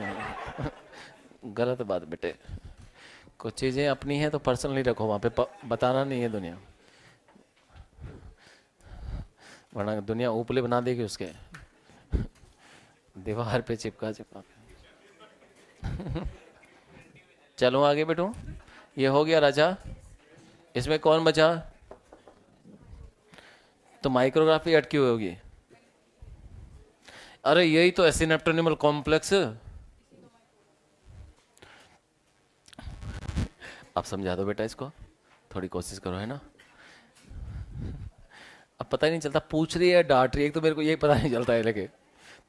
गलत बात बेटे। कुछ चीज़ें अपनी हैं तो पर्सनली रखो वहाँ पे, बताना नहीं है दुनिया, वरना दुनिया ऊपले बना देगी उसके दीवार पे चिपका चिपका के चलो आगे बेटू। ये हो गया राजा। इसमें कौन बचा? तो माइक्रोग्राफी अटकी हुई होगी। अरे यही तो सिनेप्टोनिमल कॉम्प्लेक्स। आप समझा दो बेटा इसको, थोड़ी कोशिश करो, है ना। अब पता ही नहीं चलता पूछ रही है डांट रही है, तो मेरे को यही पता नहीं चलता है लगे।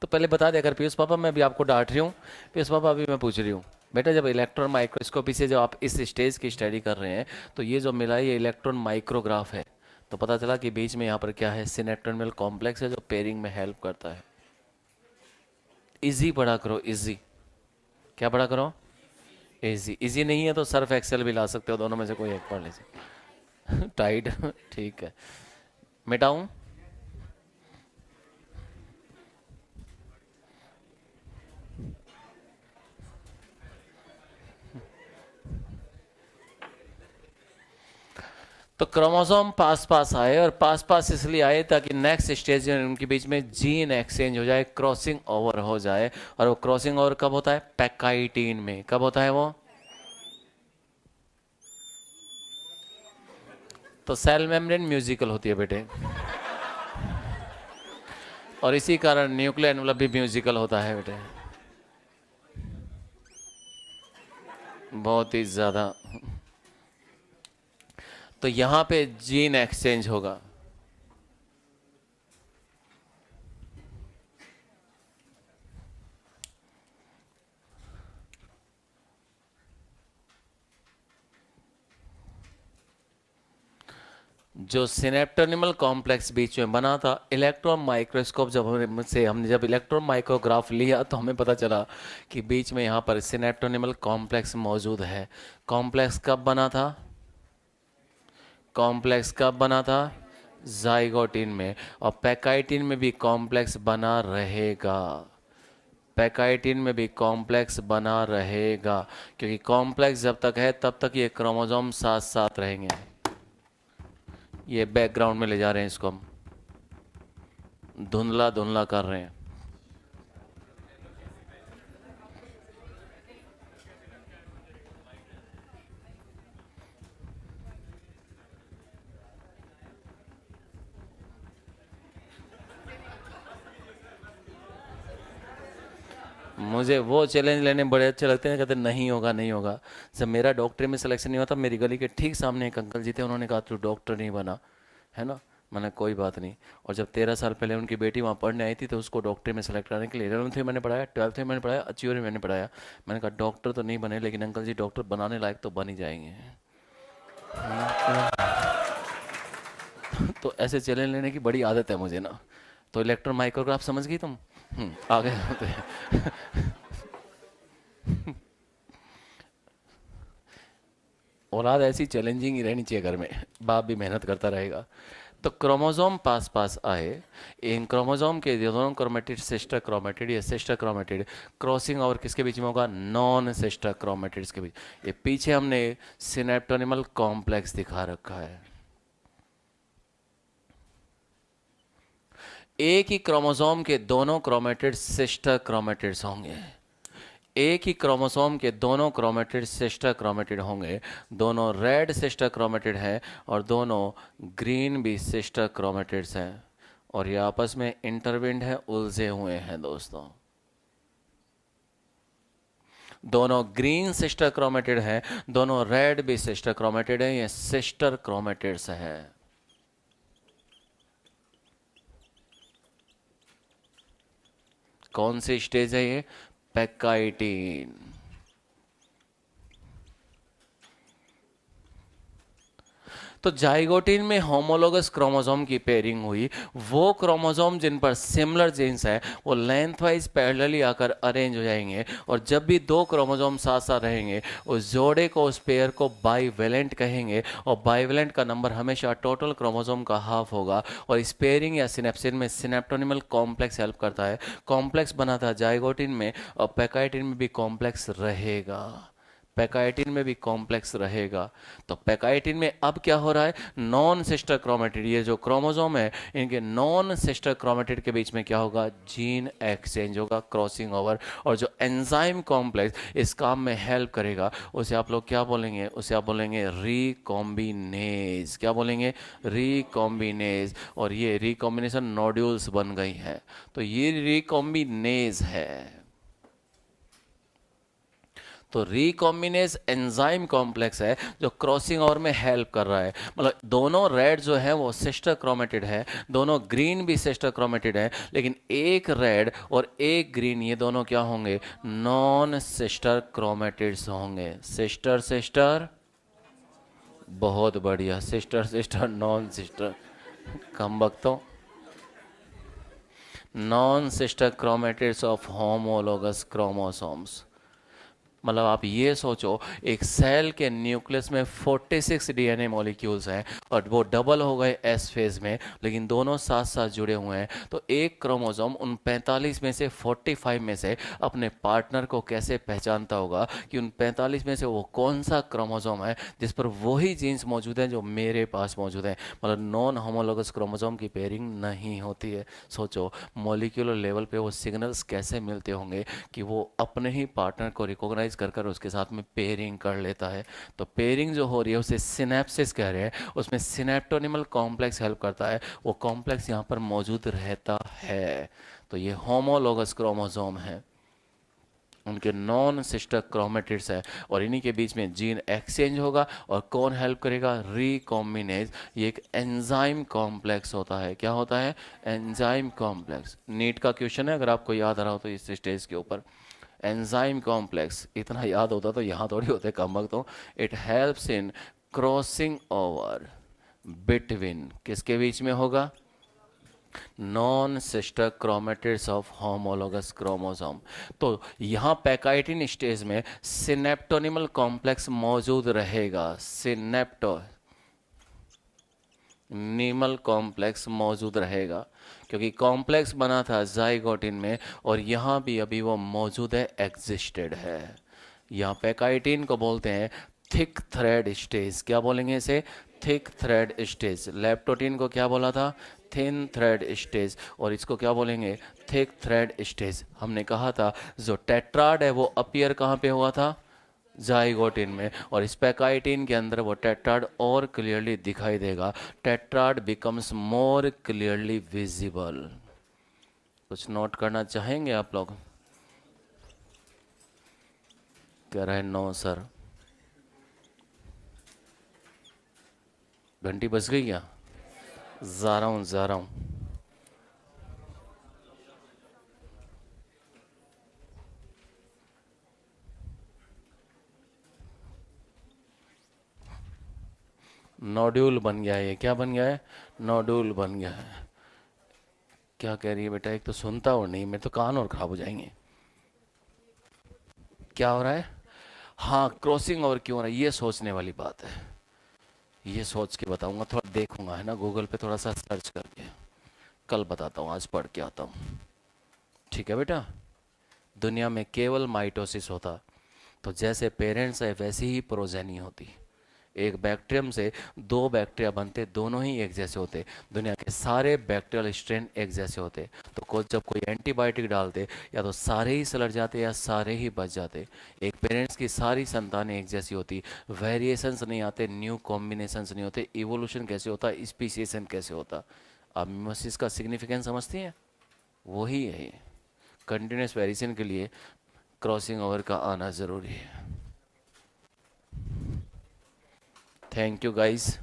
तो पहले बता दिया कर पीयूष पापा, मैं भी आपको डांट रही हूँ, पीयूष पापा अभी मैं पूछ रही हूँ। बेटा जब इलेक्ट्रॉन माइक्रोस्कोपी से जब आप इस स्टेज की स्टडी कर रहे हैं तो ये जो मिला है ये इलेक्ट्रॉन माइक्रोग्राफ है, तो पता चला कि बीच में यहाँ पर क्या है? सिनेप्टोनिमल कॉम्प्लेक्स है जो पेयरिंग में हेल्प करता है। इजी पढ़ा करो, इजी। क्या पढ़ा करो? इजी। इजी नहीं है तो सर्फ एक्सेल भी ला सकते हो, दोनों में से कोई एक पढ़ लीजिए टाइट ठीक है, मिटाऊं? तो क्रोमोसोम पास पास आए, और पास पास इसलिए आए ताकि नेक्स्ट स्टेज में उनके बीच में जीन एक्सचेंज हो जाए, क्रॉसिंग ओवर हो जाए। और वो क्रॉसिंग ओवर कब होता है? पैकाइटीन में। कब होता है वो? तो सेल मेम्ब्रेन म्यूजिकल होती है बेटे, और इसी कारण न्यूक्लियर एनवलप भी म्यूजिकल होता है बेटे, बहुत ही ज्यादा। तो यहां पे जीन एक्सचेंज होगा। जो सिनेप्टोनिमल कॉम्प्लेक्स बीच में बना था, इलेक्ट्रॉन माइक्रोस्कोप जब हमने जब इलेक्ट्रॉन माइक्रोग्राफ लिया तो हमें पता चला कि बीच में यहाँ पर सिनेप्टोनिमल कॉम्प्लेक्स मौजूद है। कॉम्प्लेक्स कब बना था? कॉम्प्लेक्स कब बना था? जाइगोटिन में। और पैकाइटिन में भी कॉम्प्लेक्स बना रहेगा, पैकाइटिन में भी कॉम्प्लेक्स बना रहेगा, क्योंकि कॉम्प्लेक्स जब तक है तब तक ये क्रोमोसोम साथ साथ रहेंगे। ये बैकग्राउंड में ले जा रहे हैं इसको, हम धुंधला धुंधला कर रहे हैं। मुझे वो चैलेंज लेने बड़े अच्छे लगते हैं, कहते नहीं होगा नहीं होगा। जब मेरा डॉक्टरी में सिलेक्शन नहीं हुआ था, मेरी गली के ठीक सामने एक अंकल जी थे, उन्होंने कहा तू डॉक्टर नहीं बना है ना। मैंने कोई बात नहीं। और जब 13 साल पहले उनकी बेटी वहाँ पढ़ने आई थी तो उसको डॉक्टरी में सेलेक्ट कराने के लिए 11th में मैंने पढ़ाया, 12th में मैंने पढ़ाया, अचीवर में मैंने पढ़ाया। मैंने कहा डॉक्टर तो नहीं बने लेकिन अंकल जी डॉक्टर बनाने लायक तो बन ही जाएंगे। तो ऐसे चैलेंज लेने की बड़ी आदत है मुझे ना। तो इलेक्ट्रॉन माइक्रोग्राफ समझ गई तुम? आगे होते हैं। औलाद ऐसी चैलेंजिंग ही रहनी चाहिए घर में, बाप भी मेहनत करता रहेगा। तो क्रोमोसोम पास पास आए, इन क्रोमोसोम के दोनों क्रोमेटिड सिस्टर क्रोमेटिड या सिस्टर क्रोमेटिड क्रॉसिंग ओवर किसके बीच में होगा? नॉन सिस्टर क्रोमेटिड्स के बीच। ये पीछे हमने सिनेप्टोनिमल कॉम्प्लेक्स दिखा रखा है। एक ही क्रोमोसोम के दोनों क्रोमेटिड सिस्टर क्रोमेटिड्स होंगे। एक ही क्रोमोसोम के दोनों क्रोमेटिड सिस्टर क्रोमेटिड होंगे। दोनों रेड सिस्टर क्रोमेटिड हैं और दोनों ग्रीन भी सिस्टर क्रोमेटिड्स हैं, और ये आपस में इंटरविंड है, उलझे हुए हैं दोस्तों। दोनों ग्रीन सिस्टर क्रोमेटिड हैं, दोनों रेड भी सिस्टर क्रोमेटिड हैं, ये सिस्टर क्रोमेटिड्स हैं। कौन सी स्टेज है ये? पैकाइटीन। तो जाइगोटिन में होमोलोगस क्रोमोसोम की पेयरिंग हुई। वो क्रोमोसोम जिन पर सिमिलर जीन्स है वो लेंथ वाइज पैरेलली आकर अरेंज हो जाएंगे, और जब भी दो क्रोमोसोम साथ साथ रहेंगे उस जोड़े को, उस पेयर को बाइवेलेंट कहेंगे, और बाइवेलेंट का नंबर हमेशा टोटल क्रोमोसोम का हाफ होगा। और इस पेयरिंग या सिनेप्सिन में सिनेप्टोनिमल कॉम्प्लेक्स हेल्प करता है। कॉम्प्लेक्स बना था जाइगोटिन में, और पैकाइटिन में भी कॉम्प्लेक्स रहेगा। पैकाइटिन में भी कॉम्प्लेक्स रहेगा। तो पैकाइटिन में अब क्या हो रहा है? नॉन सिस्टर क्रोमेटिड, ये जो क्रोमोसोम है इनके नॉन सिस्टर क्रोमेटिड के बीच में क्या होगा? जीन एक्सचेंज होगा, क्रॉसिंग ओवर। और जो एंजाइम कॉम्प्लेक्स इस काम में हेल्प करेगा उसे आप लोग क्या बोलेंगे? उसे आप बोलेंगे रिकॉम्बिनेज। क्या बोलेंगे? रिकॉम्बिनेज। और ये रिकॉम्बिनेशन नोड्यूल्स बन गई हैं, तो ये रिकॉम्बिनेज है। तो रिकॉम्बिनेज एंजाइम कॉम्प्लेक्स है जो क्रॉसिंग ओवर में हेल्प कर रहा है। मतलब दोनों रेड जो है वो सिस्टर क्रोमेटिड है, दोनों ग्रीन भी सिस्टर क्रोमेटिड है, लेकिन एक रेड और एक ग्रीन ये दोनों क्या होंगे? नॉन सिस्टर क्रोमेटिड्स होंगे। सिस्टर सिस्टर, बहुत बढ़िया। सिस्टर सिस्टर नॉन सिस्टर, कम वक्तों। Non sister chromatids of homologous chromosomes. मतलब आप ये सोचो, एक सेल के न्यूक्लियस में 46 डीएनए मॉलिक्यूल्स हैं और वो डबल हो गए एस फेज में, लेकिन दोनों साथ साथ जुड़े हुए हैं। तो एक क्रोमोसोम उन 45 में से 45 में से अपने पार्टनर को कैसे पहचानता होगा कि उन 45 में से वो कौन सा क्रोमोसोम है जिस पर वही जीन्स मौजूद हैं जो मेरे पास मौजूद हैं। मतलब नॉन होमोलोगस क्रोमोसोम की पेयरिंग नहीं होती है। सोचो मॉलिक्यूलर लेवल पे वो सिग्नल्स कैसे मिलते होंगे कि वो अपने ही पार्टनर को रिकॉग्नाइज कर उसके साथ में पेयरिंग कर लेता है। तो पेयरिंग जो हो रही है उसे सिनेप्सिस कह रहे हैं। उसमें सिनेप्टोनिमल कॉम्प्लेक्स हेल्प करता है, वो कॉम्प्लेक्स यहाँ पर मौजूद रहता है। तो ये होमोलोगस क्रोमोसोम है, उनके नॉन सिस्टर क्रोमेटिड्स है, और इन्हीं के बीच में जीन एक्सचेंज होगा। और कौन हेल्प करेगा? रिकॉम्बिनेज। ये एक एंजाइम कॉम्प्लेक्स होता है। क्या होता है? Enzyme complex. नीट का क्वेश्चन है, अगर आपको याद आ रहा हो तो इस स्टेज के ऊपर। एंजाइम कॉम्प्लेक्स इतना याद होता तो यहाँ थोड़ी होते कम वक्त। तो it helps in crossing over between, किसके बीच में होगा? Non sister chromatids of homologous chromosome. तो यहाँ पैकाइटिन स्टेज में सिनेप्टोनिमल कॉम्प्लेक्स मौजूद रहेगा। निमल कॉम्प्लेक्स मौजूद रहेगा, क्योंकि कॉम्प्लेक्स बना था जाइगोटिन में, और यहाँ भी अभी वो मौजूद है, एग्जिस्टेड है। यहाँ पैकाइटिन को बोलते हैं थिक थ्रेड स्टेज। क्या बोलेंगे इसे? Thick thread stage. लेप्टोटिन को क्या बोला था? Thin thread stage. और इसको क्या बोलेंगे? Thick thread stage. हमने कहा था जो टेट्राड है वो अपीयर कहाँ पे हुआ था? जाइगोटिन में। और इस पैकाइटिन के अंदर वो टेट्राड और क्लियरली दिखाई देगा। Tetrad becomes more clearly visible. कुछ नोट करना चाहेंगे आप लोग? कह रहा है नो सर। घंटी बज गई क्या? जा रहा हूँ जा रहा हूँ। नोड्यूल बन गया है। ये क्या बन गया है? नोड्यूल बन गया है। क्या कह रही है बेटा? एक तो सुनता और नहीं, मेरे तो कान और खराब हो जाएंगे। क्या हो रहा है? हाँ, क्रॉसिंग ओवर क्यों हो रहा है, ये सोचने वाली बात है। ये सोच के बताऊंगा, थोड़ा देखूंगा है ना, गूगल पे थोड़ा सा सर्च करके कल बताता हूँ, आज पढ़ के आता हूँ। ठीक है बेटा। दुनिया में केवल माइटोसिस होता, तो जैसे पेरेंट्स है वैसी ही प्रोजेनी होती। एक बैक्टीरियम से दो बैक्टीरिया बनते, दोनों ही एक जैसे होते। दुनिया के सारे बैक्टीरियल स्ट्रेन एक जैसे होते। तो जब कोई एंटीबायोटिक डालते, या तो सारे ही सलट जाते या सारे ही बच जाते। एक पेरेंट्स की सारी संतानें एक जैसी होती, वेरिएशंस नहीं आते, न्यू कॉम्बिनेशंस नहीं होते। इवोल्यूशन कैसे होता, स्पीसीएशन कैसे होता। आप मियोसिस का सिग्निफिकेंस समझती हैं? वही है ये। कंटिन्यूस वेरिएशन के लिए क्रॉसिंग ओवर का आना ज़रूरी है। Thank you guys.